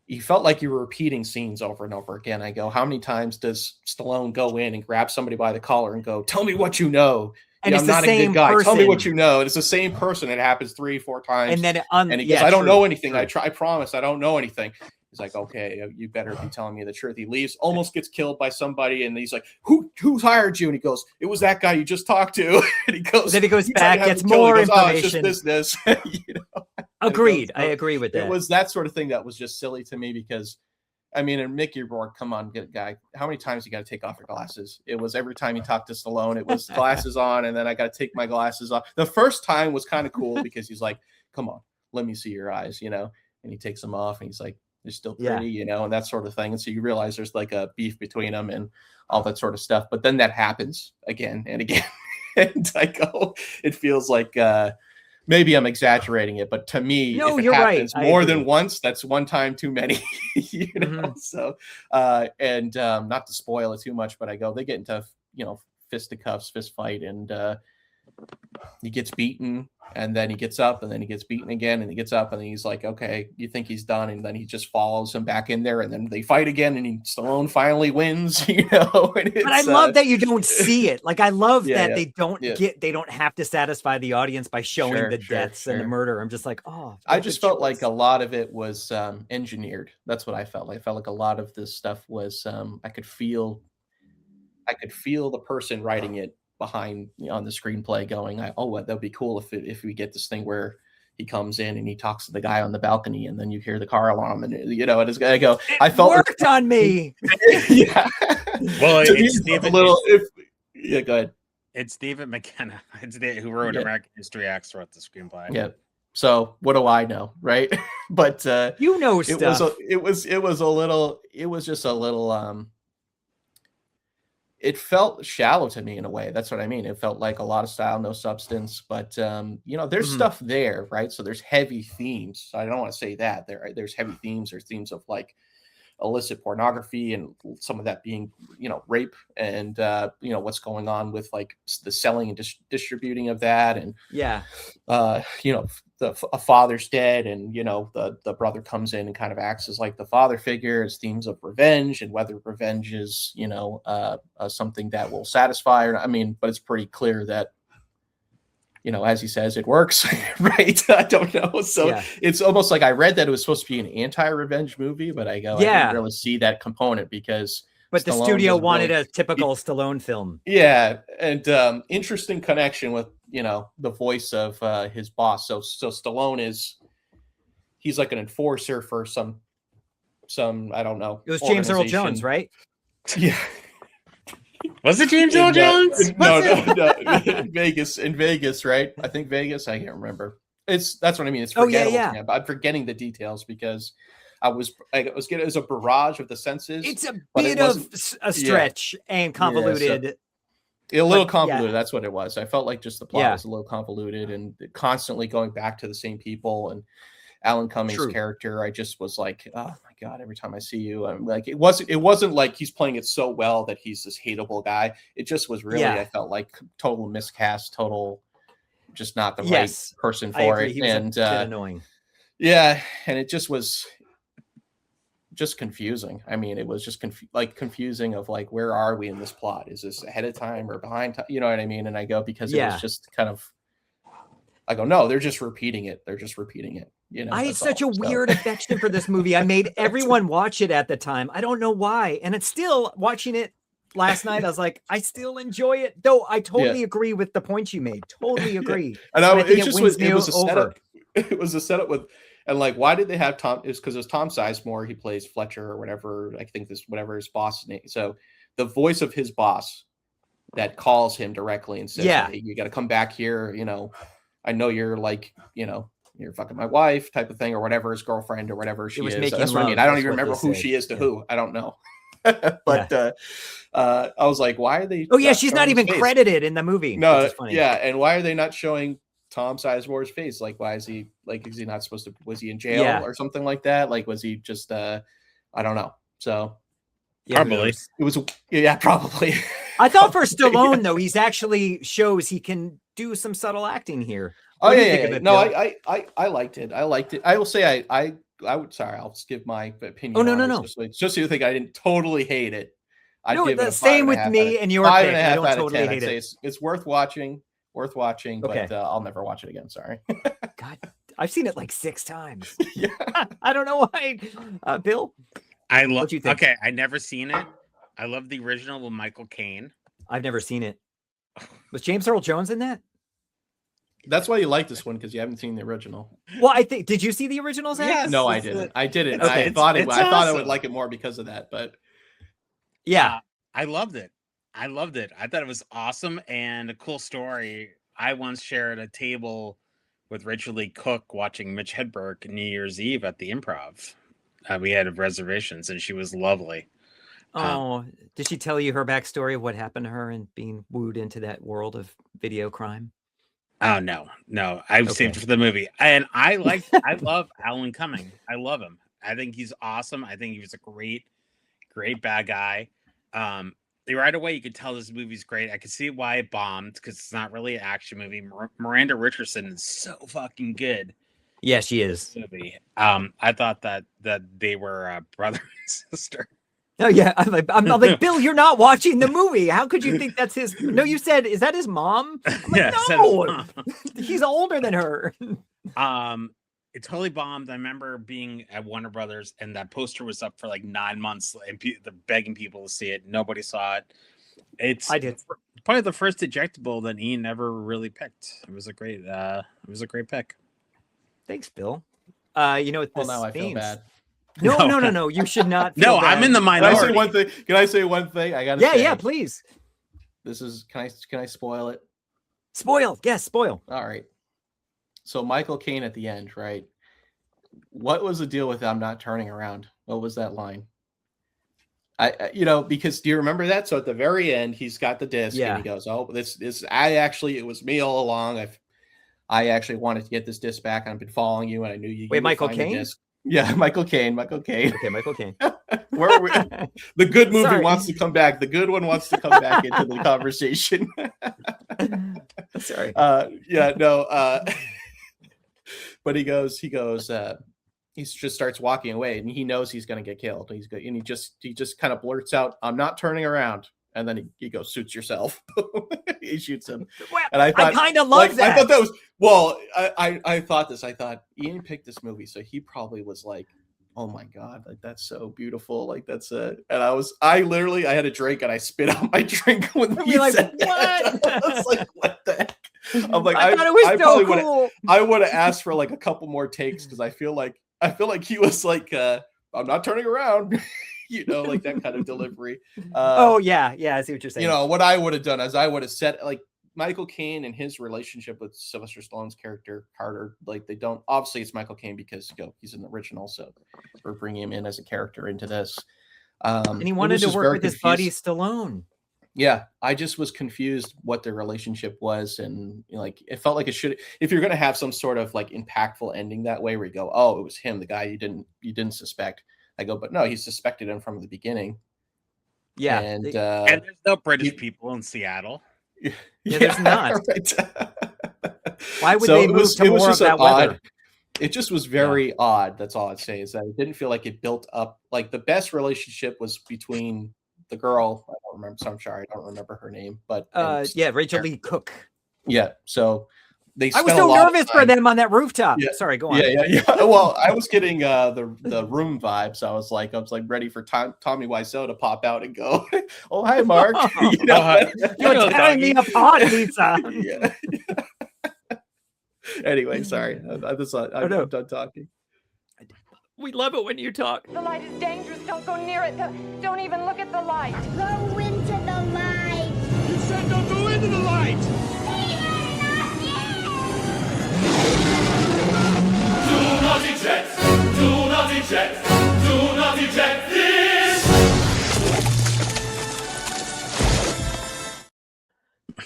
You felt like you were repeating scenes over and over again. I go, how many times does Stallone go in and grab somebody by the collar and go, tell me what you know? And I'm not a good guy. Person. Tell me what you know. And it's the same person. It happens 3-4 times. And then and he goes, I don't know anything. I promise I don't know anything. He's like, okay, you better be telling me the truth. He leaves, almost gets killed by somebody. And he's like, who hired you? And he goes, it was that guy you just talked to. And he goes, then he goes back, gets more information. Oh, it's just business. Agreed. I agree with that. It was that sort of thing that was just silly to me because, I mean, and Mickey Rourke, come on, guy. How many times you got to take off your glasses? It was every time you talked to Stallone, it was glasses on, and then I got to take my glasses off. The first time was kind of cool because he's like, come on, let me see your eyes, and he takes them off and he's like, they're still pretty, and that sort of thing. And so you realize there's like a beef between them and all that sort of stuff. But then that happens again and again. And I go, it feels like, maybe I'm exaggerating it, but to me, if it happens more than once, that's one time too many, So, not to spoil it too much, but I go, they get into, fisticuffs, fist fight, and he gets beaten, and then he gets up, and then he gets beaten again, and he gets up, and he's like, okay, you think he's done, and then he just follows him back in there, and then they fight again, and Stallone finally wins, But I love that you don't see it. Like, I love that they don't have to satisfy the audience by showing the deaths and the murder. I'm just like, oh, I just felt like a lot of it was engineered. That's what I felt like. I felt like a lot of this stuff was I could feel the person writing it behind on the screenplay going, that'd be cool if we get this thing where he comes in and he talks to the guy on the balcony and then you hear the car alarm and and it's gonna go. I felt worked on me. Yeah. Well, it's Stephen. Go ahead. It's Stephen McKenna. It's who wrote American History X, wrote the screenplay. Yeah. So what do I know, right? But stuff. It was just a little. it felt shallow to me in a way. That's what I mean. It felt like a lot of style, no substance. But there's stuff there, right? So there's heavy themes. So I don't want to say that there's heavy themes or themes of like illicit pornography and some of that being rape and what's going on with like the selling and distributing of that, and a father's dead, and the brother comes in and kind of acts as like the father figure. It's themes of revenge and whether revenge is something that will satisfy, but it's pretty clear that as he says, it works, right? I don't know. So it's almost like I read that it was supposed to be an anti-revenge movie, but I didn't really see that component because. But Stallone, the studio wanted a typical Stallone film. Yeah, and interesting connection with the voice of his boss. So Stallone he's like an enforcer for some I don't know. It was James Earl Jones, right? Yeah. Was it James Earl Jones? No. In Vegas, right? I think Vegas. I can't remember. That's what I mean. It's forgettable. Yeah. But I'm forgetting the details because I was getting it was a barrage of the senses. It's a bit of a stretch and convoluted. A little convoluted. That's what it was. I felt like just the plot was a little convoluted and constantly going back to the same people. And Alan Cumming's character, I just was like, oh my God, every time I see you, I'm like, it wasn't like he's playing it so well that he's this hateable guy. It just was really, I felt like total miscast, total, just not the right person for it. And annoying. Yeah. And it just was just confusing. I mean, it was just confusing of like, where are we in this plot? Is this ahead of time or behind time? You know what I mean? And I go, because it was just kind of, I go, no, they're just repeating it. They're just repeating it. I had such a weird affection for this movie. I made everyone watch it at the time. I don't know why. And it's still watching it last night. I was like, I still enjoy it. Though I totally agree with the points you made. Totally agree. And it was a setup. It was a setup with, and like, why did they have Tom? It's because it was Tom Sizemore. He plays Fletcher or whatever. I think whatever his boss name. So the voice of his boss that calls him directly and says, hey, you got to come back here. I know you're like, you're fucking my wife type of thing or whatever, his girlfriend or whatever she is. That's what I mean. I don't even remember who she is to who. I don't know. But I was like, why are they? Oh yeah, she's not even credited in the movie. No, and why are they not showing Tom Sizemore's face? Like, why is he like? Is he not supposed to? Was he in jail or something like that? Like, was he just? I don't know. So probably it was. Yeah, probably. I thought for Stallone though, he's actually shows he can do some subtle acting here. Oh yeah. No, I liked it. I liked it. I will say I would. Sorry, I'll just give my opinion. Oh no. Just so you think I didn't totally hate it. I'd give it a same with me and your pick. I don't totally hate it. It's worth watching. But I'll never watch it again. Sorry. God, I've seen it like 6 times. I don't know why. Bill, I love. Okay, I never seen it. I love the original with Michael Caine. I've never seen it. Was James Earl Jones in that? That's why you like this one, because you haven't seen the original. Well, I think. Did you see the original, Zach? Yes, no, I didn't. I didn't. Okay. I thought I would like it more because of that, but yeah, I loved it. I thought it was awesome and a cool story. I once shared a table with Rachel Lee Cook watching Mitch Hedberg New Year's Eve at the Improv. We had reservations, and she was lovely. Did she tell you her backstory of what happened to her and being wooed into that world of video crime? Oh no. I've saved it for the movie. And I love Alan Cumming. I love him. I think he's awesome. I think he was a great bad guy. Right away you could tell this movie's great. I could see why it bombed, because it's not really an action movie. Miranda Richardson is so fucking good. Yeah, she is. I thought that they were brother and sister. Oh yeah, I'm like, Bill, you're not watching the movie. How could you think that's his? No, you said, is that his mom? I'm like, no, he's older than her. It totally bombed. I remember being at Warner Brothers, and that poster was up for like 9 months, and they're begging people to see it. Nobody saw it. I did. Probably the first ejectable that Ian never really picked. It was a great pick. Thanks, Bill. You know what this now I feel means? Bad. No. You should not. Feel bad. I'm in the minority. Can I say one thing? I gotta. Yeah, please. This is. Can I spoil it? Spoil. Yes, spoil. All right. So Michael Caine at the end, right? What was the deal with I'm not turning around? What was that line? Because do you remember that? So at the very end, he's got the disc and he goes, "Oh, this it was me all along. I actually wanted to get this disc back. I've been following you, and I knew you." Wait, Michael Caine? Yeah, Michael Caine. Okay, Michael Caine. Where we, the good movie wants to come back. The good one wants to come back into the conversation. Sorry. But he just starts walking away, and he knows he's going to get killed. He's good, and he just kind of blurts out, "I'm not turning around." And then he goes, "Suits yourself." He shoots him. Well, And I kind of love that. I thought that was I thought Ian picked this movie, so he probably was like, "Oh my god, like that's so beautiful." Like that's and I had a drink and I spit out my drink when he said that. I was like, what the heck? I'm like, I thought it was so cool. I would have asked for like a couple more takes because I feel like he was like, "I'm not turning around." Like that kind of delivery. I see what you're saying. What I would have done is I would have said, like, Michael Caine and his relationship with Sylvester Stallone's character Carter, like, they don't, obviously it's Michael Caine because he's an original, so we're bringing him in as a character into this. And he wanted to work with his buddy Stallone. Yeah, I just was confused what their relationship was, and like it felt like it should. If you're going to have some sort of like impactful ending that way, where you go, "Oh, it was him, the guy you didn't suspect." I go, but no, he suspected him from the beginning. Yeah, and there's no British people in Seattle. Yeah, there's not. Right. Why would they move to more of that weather? It just was very odd. That's all I'd say, is that it didn't feel like it built up. Like the best relationship was between the girl. I don't remember. So I'm sorry, I don't remember her name. But Rachel Lee Cook. Yeah. So I was so nervous for them on that rooftop. Yeah. Sorry, go on. Yeah. Well, I was getting the room vibes. I was like ready for Tommy Wiseau to pop out and go, "Oh, hi, Mark." You're tearing me apart, Lisa. Yeah. Anyway, sorry. I'm done talking. We love it when you talk. The light is dangerous. Don't go near it. Don't even look at the light. Go into the light. You said don't go into the light. Do not eject. Do not eject. Do not eject this.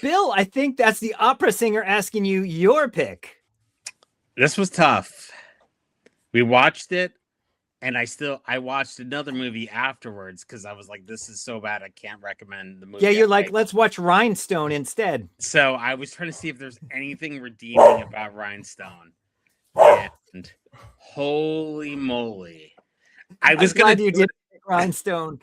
Bill, I think that's the opera singer asking you your pick. This was tough. We watched it, and I watched another movie afterwards because I was like, "This is so bad, I can't recommend the movie." Yeah, you're like, "Let's watch Rhinestone instead." So I was trying to see if there's anything redeeming about Rhinestone, and holy moly, I was gonna do it. Rhinestone.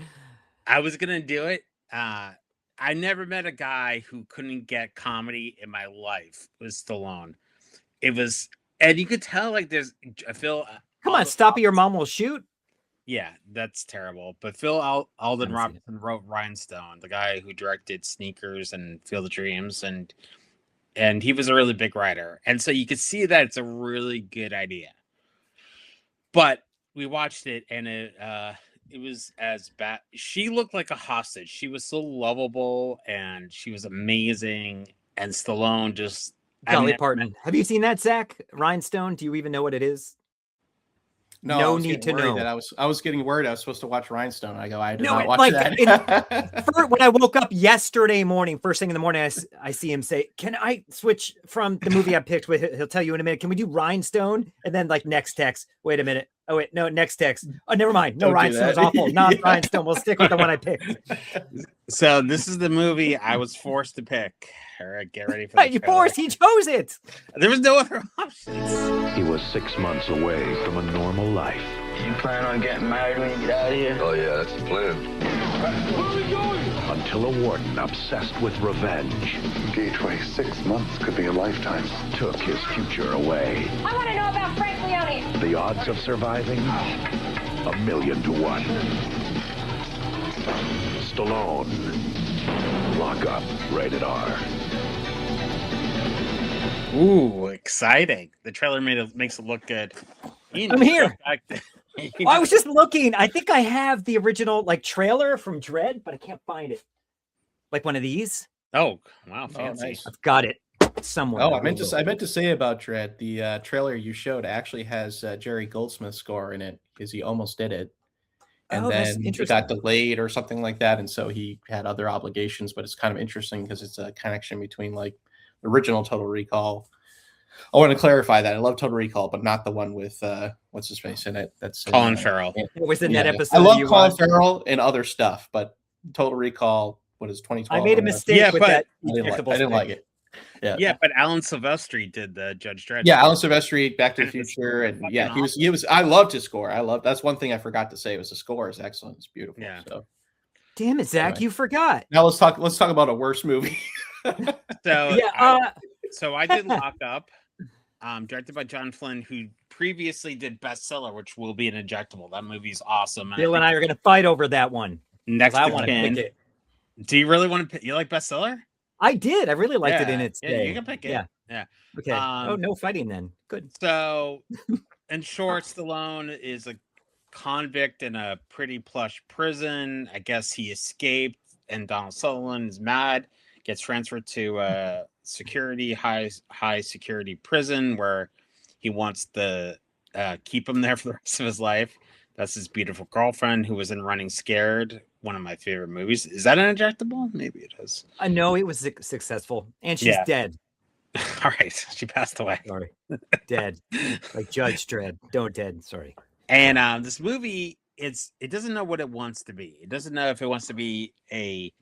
I was gonna do it. I never met a guy who couldn't get comedy in my life. It was Stallone. It was, and you could tell like there's Phil. Come on, Stop It, Your Mom Will Shoot. Yeah, that's terrible. But Phil Alden Robinson wrote Rhinestone, the guy who directed Sneakers and Field of Dreams, and he was a really big writer. And so you could see that it's a really good idea. But we watched it, and it was as bad. She looked like a hostage. She was so lovable, and she was amazing. And Stallone just... Dolly Parton. Have you seen that, Zach? Rhinestone? Do you even know what it is? No need to know. That I was getting worried I was supposed to watch Rhinestone. I go, I did not watch that. When I woke up yesterday morning, first thing in the morning, I see him say, "Can I switch from the movie I picked with? He'll tell you in a minute. Can we do Rhinestone?" And then like next text. Wait a minute. Oh wait, no, next text. Oh, never mind. No, Rhinestone's awful. Not Rhinestone. We'll stick with the one I picked. So this is the movie I was forced to pick. All right, get ready for the You forced. He chose it. There was no other options. He was 6 months away from a normal life. You plan on getting married when you get out of here? Oh, yeah, that's the plan. Where are we going? Until a warden obsessed with revenge Gateway, 6 months could be a lifetime. took his future away. I want to know about Frank Leone. The odds of surviving? 1,000,000 to 1. Stallone. Lock up. Rated R. Ooh, exciting. The trailer makes it look good. I'm here. I was just looking. I think I have the original like trailer from Dredd, but I can't find it. Like one of these. Oh, wow, fancy. Oh, nice. I've got it somewhere. Oh, I meant to say about Dredd, the trailer you showed actually has Jerry Goldsmith's score in it because he almost did it. and then it got delayed or something like that, and so he had other obligations. But it's kind of interesting because it's a connection between like the original Total Recall. I want to clarify that I love Total Recall, but not the one with what's his face in it. That's Colin Farrell. It was in that episode. I love Colin Farrell and other stuff, but Total Recall, what is 2012? I made a mistake with that. I didn't like it. Yeah, but Alan Silvestri did the Judge Dredd. Yeah, Alan Silvestri, Back to the Future, and yeah, he was. I loved his score. That's one thing I forgot to say was the score is excellent. It's beautiful. Yeah. So, damn it, Zach, anyway. you forgot. Now let's talk about a worse movie. So yeah, so I did Lock Up, directed by John Flynn, who previously did Bestseller, which will be an Ejectable. That movie's awesome. Bill and I are going to fight over that one. Next, I to want to pin. pick it. Do you really want to pick? You like Bestseller? I did. I really liked it in its Yeah, day. you can pick it. Yeah. Okay. Oh, no fighting then. Good. So, in short, Stallone is a convict in a pretty plush prison. I guess he escaped, and Donald Sutherland is mad. Gets transferred to a high security prison where he wants to keep him there for the rest of his life. That's his beautiful girlfriend who was in Running Scared, one of my favorite movies. Is that an Ejectable? Maybe it is. I know it was successful, and she's dead. All right, she passed away. Sorry, dead. Like Judge Dredd. Don't dead. Sorry. And this movie, it doesn't know what it wants to be. It doesn't know if it wants to be a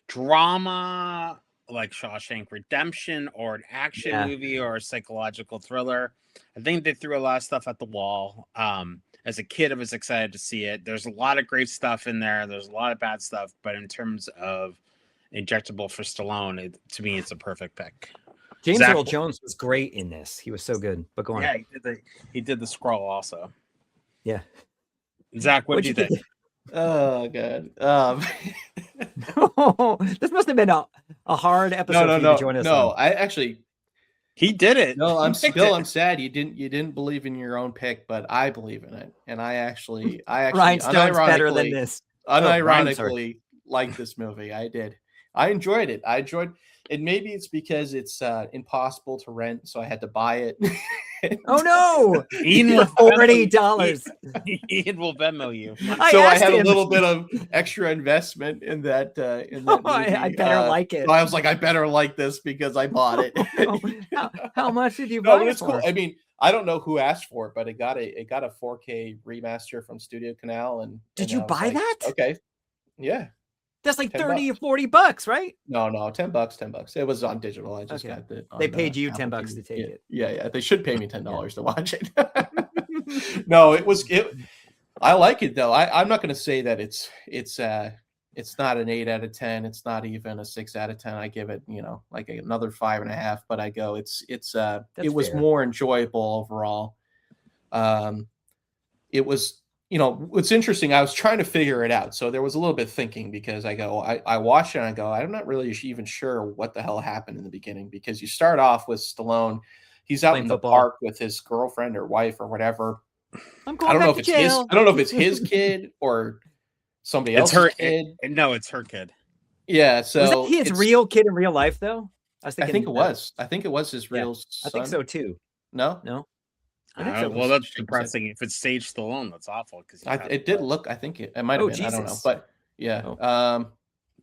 drama like Shawshank Redemption or an action movie or a psychological thriller. I think they threw a lot of stuff at the wall. As a kid, I was excited to see it. There's a lot of great stuff in there. There's a lot of bad stuff, but in terms of Ejectable for Stallone, to me, it's a perfect pick. James Earl Jones was great in this. He was so good. But go on. Yeah, he did the Scroll also. Yeah. Zach, what did you think? Oh god. This must have been a hard episode for you to join us on. I actually he did it. No, I'm sad you didn't believe in your own pick, but I believe in it. And I actually Rhinestone's better than this. Unironically like this movie. I did. I enjoyed it. And maybe it's because it's impossible to rent, so I had to buy it. Oh no! Ian will $40. Ian will Venmo you. So I had a little bit of extra investment in that. I better like it. So I was like, I better like this because I bought it. How much did you buy it for? Cool. I mean, I don't know who asked for it, but it got a 4K remaster from Studio Canal. And did you buy that? Okay, yeah. That's like $30 or $40, right? No, $10. It was on digital. I just got it. They paid you $10 to take it. Yeah. They should pay me $10 to watch it. No, it was. I like it though. I'm not going to say that it's not an 8 out of 10. It's not even a 6 out of 10. I give it, like another 5.5. But I go, it was fair. more enjoyable overall. It was. What's interesting, I was trying to figure it out. So there was a little bit of thinking because I watched it and I go, I'm not really even sure what the hell happened in the beginning because you start off with Stallone. He's out in the park with his girlfriend or wife or whatever. I don't know if it's his kid or somebody else's kid. No, it's her kid. Yeah. So was that his real kid in real life though? I think it was. I think it was his real son. I think so too. No. Well, that's depressing. If it's Sage Stallone, that's awful. Because it did look. I think it might have been. Jesus. I don't know, but yeah.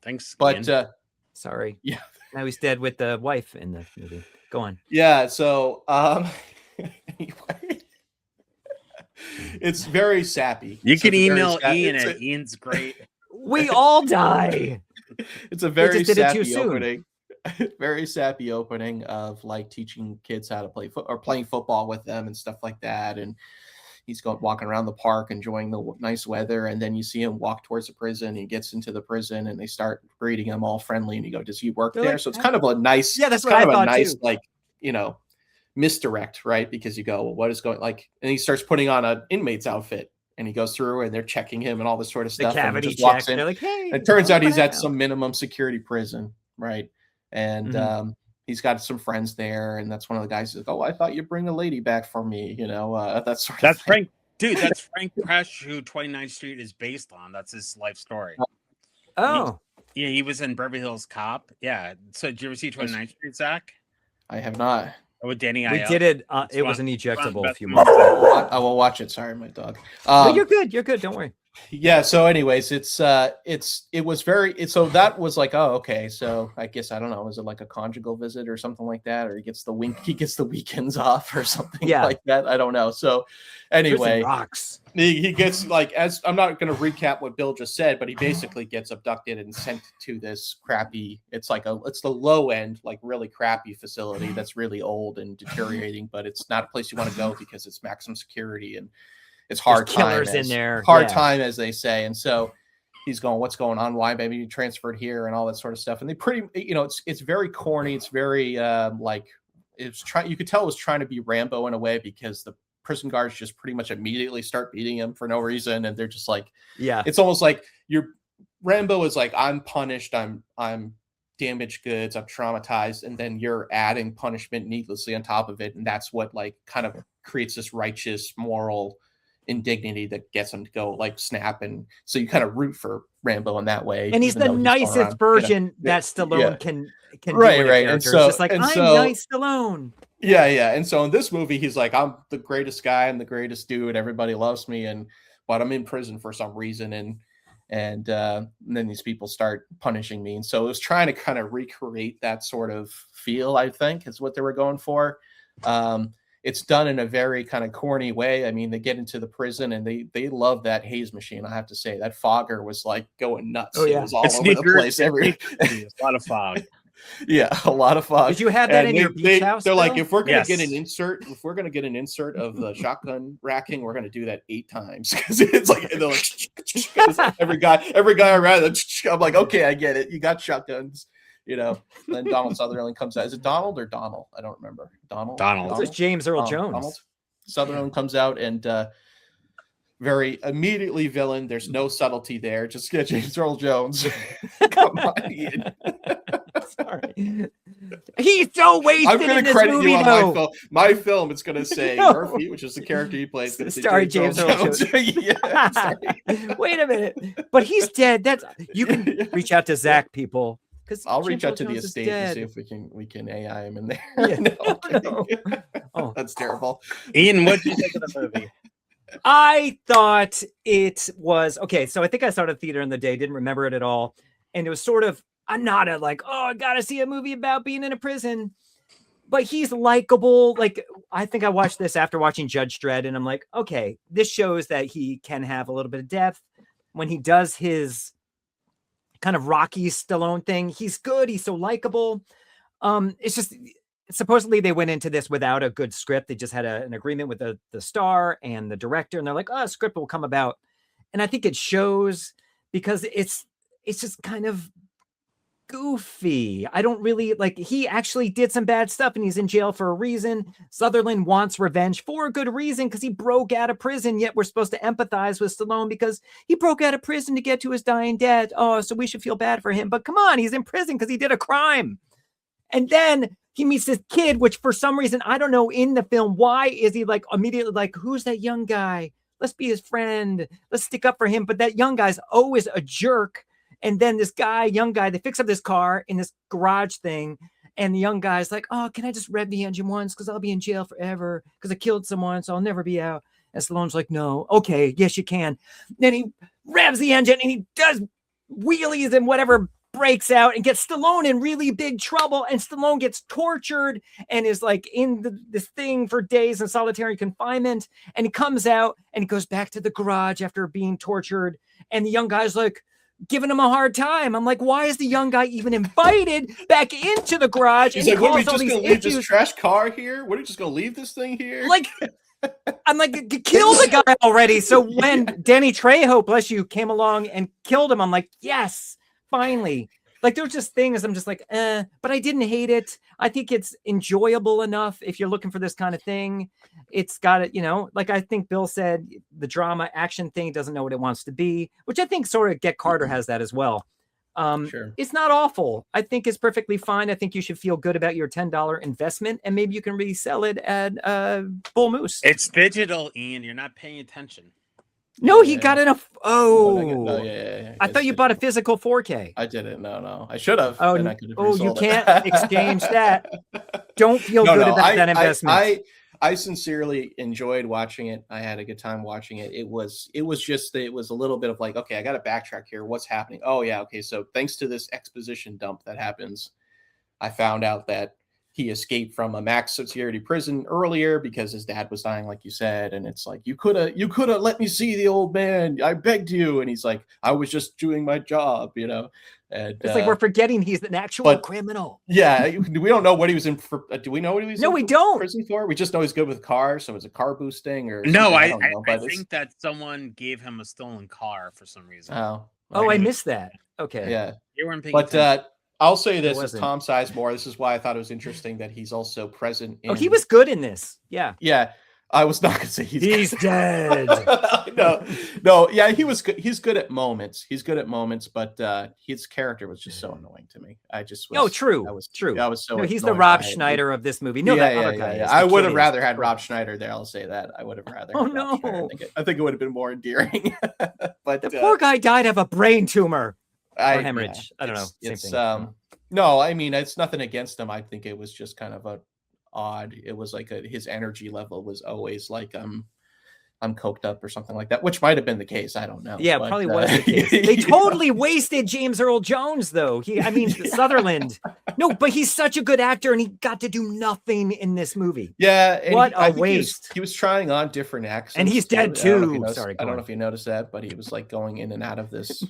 Thanks. But sorry. Yeah. Now he's dead with the wife in the movie. Go on. Yeah. So anyway, it's very sappy. You can email Ian. Ian's great. We all die. It's a very sappy opening. Very sappy opening of like teaching kids how to play or playing football with them and stuff like that. And he's walking around the park, enjoying the nice weather. And then you see him walk towards the prison. He gets into the prison and they start greeting him all friendly. And you go, does he work there? So it's kind of a nice, that's what I thought too. Like, misdirect, right? Because you go, well, what is going and he starts putting on an inmate's outfit. And he goes through and they're checking him and all this sort of stuff. The cavity and he just walks check. in. They're like, hey. And it turns out he's at some minimum security prison, right? And he's got some friends there, and that's one of the guys who's like, "Oh, I thought you'd bring a lady back for me," that's sort of. That's Frank, dude. That's Frank Presh, who 29th Street is based on. That's his life story. Oh, he was in Beverly Hills Cop. Yeah. So did you ever see 29th Street, Zach? I have not. With Danny we Aiello? did it. It was an Ejectable a few months ago. I will watch it. Sorry, my dog. No, you're good. You're good. Don't worry. Yeah. So, anyways, it was very. So that was like, oh, okay. So I guess I don't know. Was it like a conjugal visit or something like that, or he gets the weekends off or something like that? I don't know. So, anyway, rocks. He gets like, as I'm not going to recap what Bill just said, but he basically gets abducted and sent to this crappy. It's the low end, like really crappy facility that's really old and deteriorating, but it's not a place you want to go because it's maximum security and it's hard time in there. Time, as they say. And so he's going, what's going on? Why maybe you transferred here and all that sort of stuff. And they it's very corny. It's very you could tell it was trying to be Rambo in a way, because the prison guards just pretty much immediately start beating him for no reason. And they're just like, it's almost like Rambo is like, I'm punished. I'm damaged goods. I'm traumatized. And then you're adding punishment needlessly on top of it. And that's what like kind of creates this righteous moral indignity that gets him to go like snap. And so you kind of root for Rambo in that way. And he's the nicest version that Stallone can right. And so it's just like, I'm nice Stallone. Yeah. And so in this movie, he's like, I'm the greatest guy, I'm the greatest dude, everybody loves me, but I'm in prison for some reason, and then these people start punishing me. And so it was trying to kind of recreate that sort of feel, I think, is what they were going for. It's done in a very kind of corny way. I mean, they get into the prison and they love that haze machine. I have to say that fogger was like going nuts. Oh, yeah. It was all over the place. A lot of fog. Yeah, a lot of fog. Did you have that in your beach house? They're like, if we're gonna get an insert, of the shotgun racking, we're gonna do that 8 times, because it's like, they're like every guy around. I'm like, okay, I get it. You got shotguns. Then Donald Sutherland comes out. Is it Donald or Donald? I don't remember. Donald. It's James Earl Jones. Donald. Sutherland comes out and very immediately villain. There's no subtlety there. Just get James Earl Jones. Come on, Ian. Sorry. He's so wasted. I'm going to credit you on my film. It's going to say Murphy, which is the character he plays. Sorry, James Earl Jones. Wait a minute. But he's dead. You can reach out to Zack, people. I'll reach out to the estate and see if we can AI him in there. Yeah. No. Oh, that's terrible. Ian, what did you think of the movie? I thought it was okay. So I think I saw it at theater in the day, didn't remember it at all. And it was sort of, I'm not like, oh, I got to see a movie about being in a prison. But he's likable. Like, I think I watched this after watching Judge Dredd, and I'm like, okay, this shows that he can have a little bit of depth. When he does his kind of Rocky Stallone thing, he's good. He's so likable. It's just, supposedly they went into this without a good script. They just had an agreement with the star and the director, and they're like, oh, a script will come about. And I think it shows, because it's just kind of goofy. I don't really like, he actually did some bad stuff and he's in jail for a reason. Sutherland wants revenge for a good reason, because he broke out of prison, yet we're supposed to empathize with Stallone because he broke out of prison to get to his dying dad. Oh, so we should feel bad for him. But come on, he's in prison because he did a crime. And then he meets this kid, which for some reason, I don't know in the film, why is he like immediately like, who's that young guy? Let's be his friend. Let's stick up for him. But that young guy's always a jerk. And then this young guy, they fix up this car in this garage thing. And the young guy's like, oh, can I just rev the engine once? Because I'll be in jail forever because I killed someone, so I'll never be out. And Stallone's like, no. Okay, yes, you can. Then he revs the engine and he does wheelies and whatever, breaks out and gets Stallone in really big trouble. And Stallone gets tortured and is like in this thing for days in solitary confinement. And he comes out and he goes back to the garage after being tortured. And the young guy's like, giving him a hard time. I'm like, why is the young guy even invited back into the garage? He's like, what, are we just going to leave this trash car here? What, are you just going to leave this thing here? Like, I'm like, kill the guy already. So when Danny Trejo, bless you, came along and killed him, I'm like, yes, finally. Like, there were just things I'm just like, but I didn't hate it. I think it's enjoyable enough if you're looking for this kind of thing. It's got it, like I think Bill said, the drama action thing doesn't know what it wants to be, which I think sort of Get Carter has that as well. Sure. It's not awful. I think it's perfectly fine. I think you should feel good about your $10 investment, and maybe you can resell it at Bull Moose. It's digital, Ian. You're not paying attention. No, he got it. I thought you bought a physical 4K. I didn't. No. I should have. Oh, you can't exchange that. Don't feel good about that investment. I sincerely enjoyed watching it. I had a good time watching it. It was a little bit of like, okay, I got to backtrack here. What's happening? Oh yeah, okay. So thanks to this exposition dump that happens, I found out that he escaped from a max security prison earlier because his dad was dying, like you said. And it's like, you could have let me see the old man. I begged you. And he's like, I was just doing my job, you know? And it's like we're forgetting he's an actual criminal. Yeah, we don't know what he was in for. Do we know what he was? No, in we don't. Prison for? We just know he's good with cars. So it's a car boosting or no. I don't know, think that someone gave him a stolen car for some reason. Oh, I missed that. Okay, yeah, you weren't paying attention. I'll say this as Tom Sizemore. This is why I thought it was interesting that he's also present. He was good in this. Yeah. Yeah. I was not going to say he's dead. no. Yeah, he was good. He's good at moments. But his character was just so annoying to me. I just was. True. That was true. I was so. No, he's the Rob Schneider of this movie. No, that other guy. Yeah. I would have rather had Rob Schneider there. I'll say that. I would have rather. Oh no! I think it would have been more endearing. But the poor guy died of a brain tumor or hemorrhage. Yeah, I don't know. Same thing. No, I mean it's nothing against him. I think it was just kind of odd. It was like his energy level was always like I'm coked up or something like that, which might have been the case. I don't know. Yeah, but, probably was the case. They totally wasted James Earl Jones though. Sutherland. No, but he's such a good actor and he got to do nothing in this movie. Yeah, and what a waste. He was trying on different accents. And he's dead too. I don't know if you noticed that, but he was like going in and out of this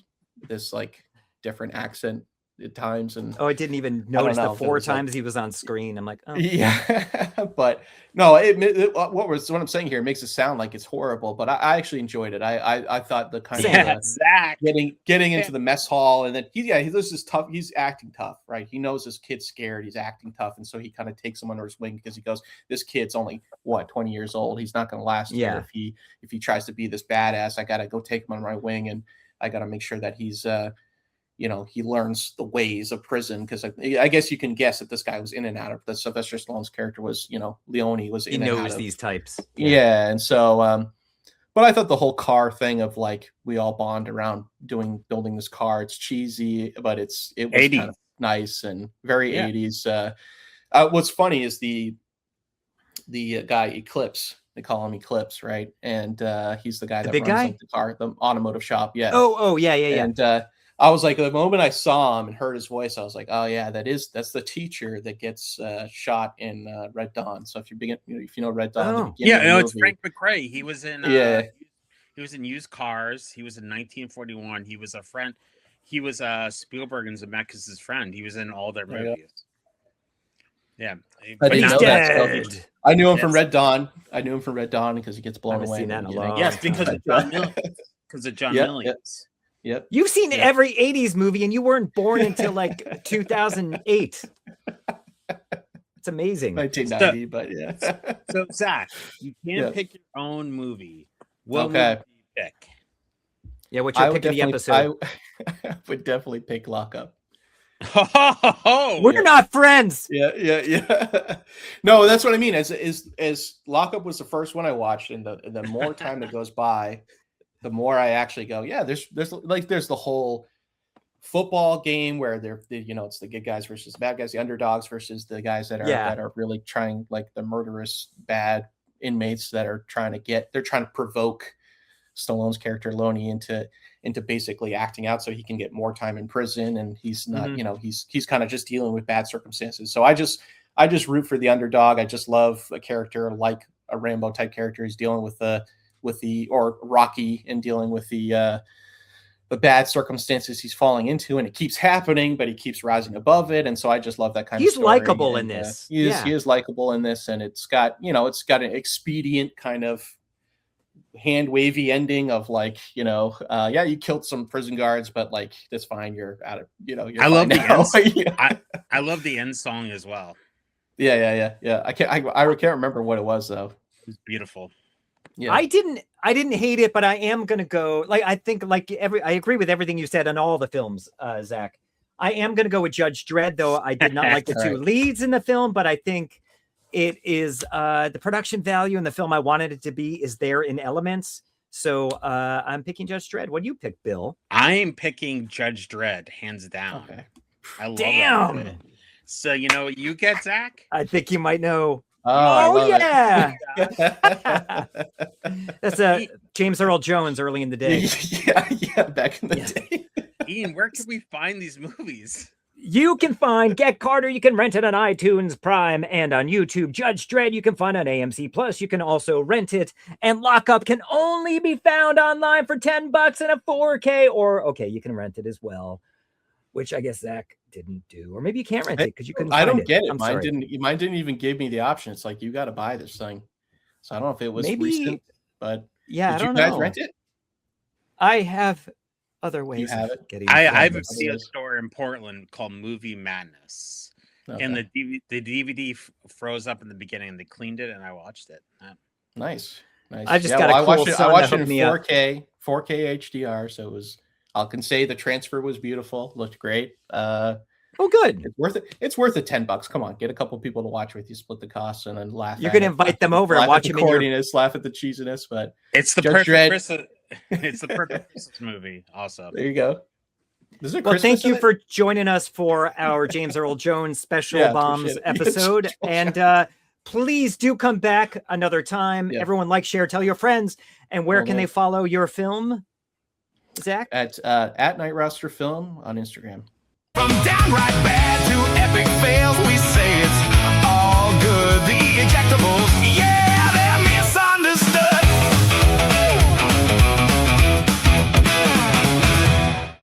like different accent at times. And I didn't even notice the 4 times he was on screen. I'm like, oh yeah. But no, what I'm saying here makes it sound like it's horrible, but I actually enjoyed it. I thought the kind of Zack getting into the mess hall, and then this is tough. He's acting tough, right? He knows his kid's scared. He's acting tough, and so he kind of takes him under his wing because he goes, "This kid's only 20 years old. He's not going to last here if he tries to be this badass. I got to go take him under my wing, and I got to make sure that he's he learns the ways of prison," because I guess you can guess that this guy was in and out of the Sylvester Stallone's character was, Leone was in and out of. He knows these types. Yeah. And so, but I thought the whole car thing of like, we all bond around building this car. It's cheesy, but it was 80s. Kind of nice and very 80s. What's funny is the guy Eclipse. They call him Eclipse, right? And he's the guy that runs like the car, the automotive shop. Yeah. Oh, yeah. And I was like, the moment I saw him and heard his voice, I was like, oh yeah, that's the teacher that gets shot in Red Dawn. So if you know Red Dawn, it's Frank McRae. He was in he was in Used Cars. He was in 1941. He was a friend. He was Spielberg and Zemeckis' friend. He was in all their movies. Yeah, but he's dead. I knew him from Red Dawn. Because he gets blown away. Yes, because of John Milius. Because of John Milius. Yep. You've seen every 80s movie and you weren't born until like 2008. It's amazing. 1990, but yeah. So Zach, you can't pick your own movie. What movie do you pick? Yeah, what's your pick of the episode? I would definitely pick Lockup. We're not friends. Yeah. No, that's what I mean. As Lockup was the first one I watched, and the more time that goes by, the more I actually go, yeah, there's the whole football game where it's the good guys versus the bad guys, the underdogs versus the guys that are really trying, like the murderous bad inmates that are trying to provoke Stallone's character Loney into basically acting out so he can get more time in prison, and he's not, he's kind of just dealing with bad circumstances. So I just root for the underdog. I just love a character like a Rambo type character. He's dealing with or Rocky and dealing with the bad circumstances he's falling into, and it keeps happening, but he keeps rising above it. And so I just love that kind of story. He's likable in this. He is likable in this, and it's got an expedient kind of hand wavy ending of like, you killed some prison guards, but like, that's fine. You're out of, you're I love the end. I love the end song as well. Yeah. I can't remember what it was though. It was beautiful. Yeah. I didn't hate it, but I am gonna go I agree with everything you said on all the films, Zach. I am gonna go with Judge Dredd, though. I did not like the two leads in the film, but I think it is the production value in the film I wanted it to be is there in elements. So I'm picking Judge Dredd. What do you pick, Bill? I'm picking Judge Dredd, hands down. Okay. I love that. So you get, Zach? I think you might know. Oh yeah. That's a James Earl Jones early in the day. yeah, back in the day. Ian, where can we find these movies? You can find Get Carter. You can rent it on iTunes Prime and on YouTube. Judge Dredd you can find on AMC Plus. You can also rent it. And Lockup can only be found online for $10 in a 4K. Or okay, you can rent it as well, which I guess Zach didn't do. Or maybe you can't rent it because you couldn't. I don't find get it. I'm Mine sorry. didn't even give me the option. It's like you got to buy this thing. So I don't know if it was Maybe, recent, but yeah, did I don't you guys know. rent it? I have other ways. You have of it? getting. I have a films. video store in Portland called Movie Madness, and the DVD froze up in the beginning, and they cleaned it, and I watched it. Nice. I just got a I cool watched it. I son watched that it in hooked me 4K HDR, so it was. I can say the transfer was beautiful, looked great. Oh, good. It's worth it. It's worth the $10. Come on, get a couple people to watch with you, split the cost, and then laugh. You're gonna invite them over and watch the them in your. corniness, laugh at the cheesiness, but It's the Judge perfect Dredd- Christmas. It's the perfect Christmas movie. Also, there you go. Is it Well, Christmas thank in you it? for joining us for our James Earl Jones special Yeah, bombs appreciate it. episode. Yes, And please do come back another time. Yeah. Everyone like, share, tell your friends. And where Well, can they follow your film, Zach? At Night Roster Film on Instagram. From downright bad to epic fails, we say it's all good. The Ejectables, yeah!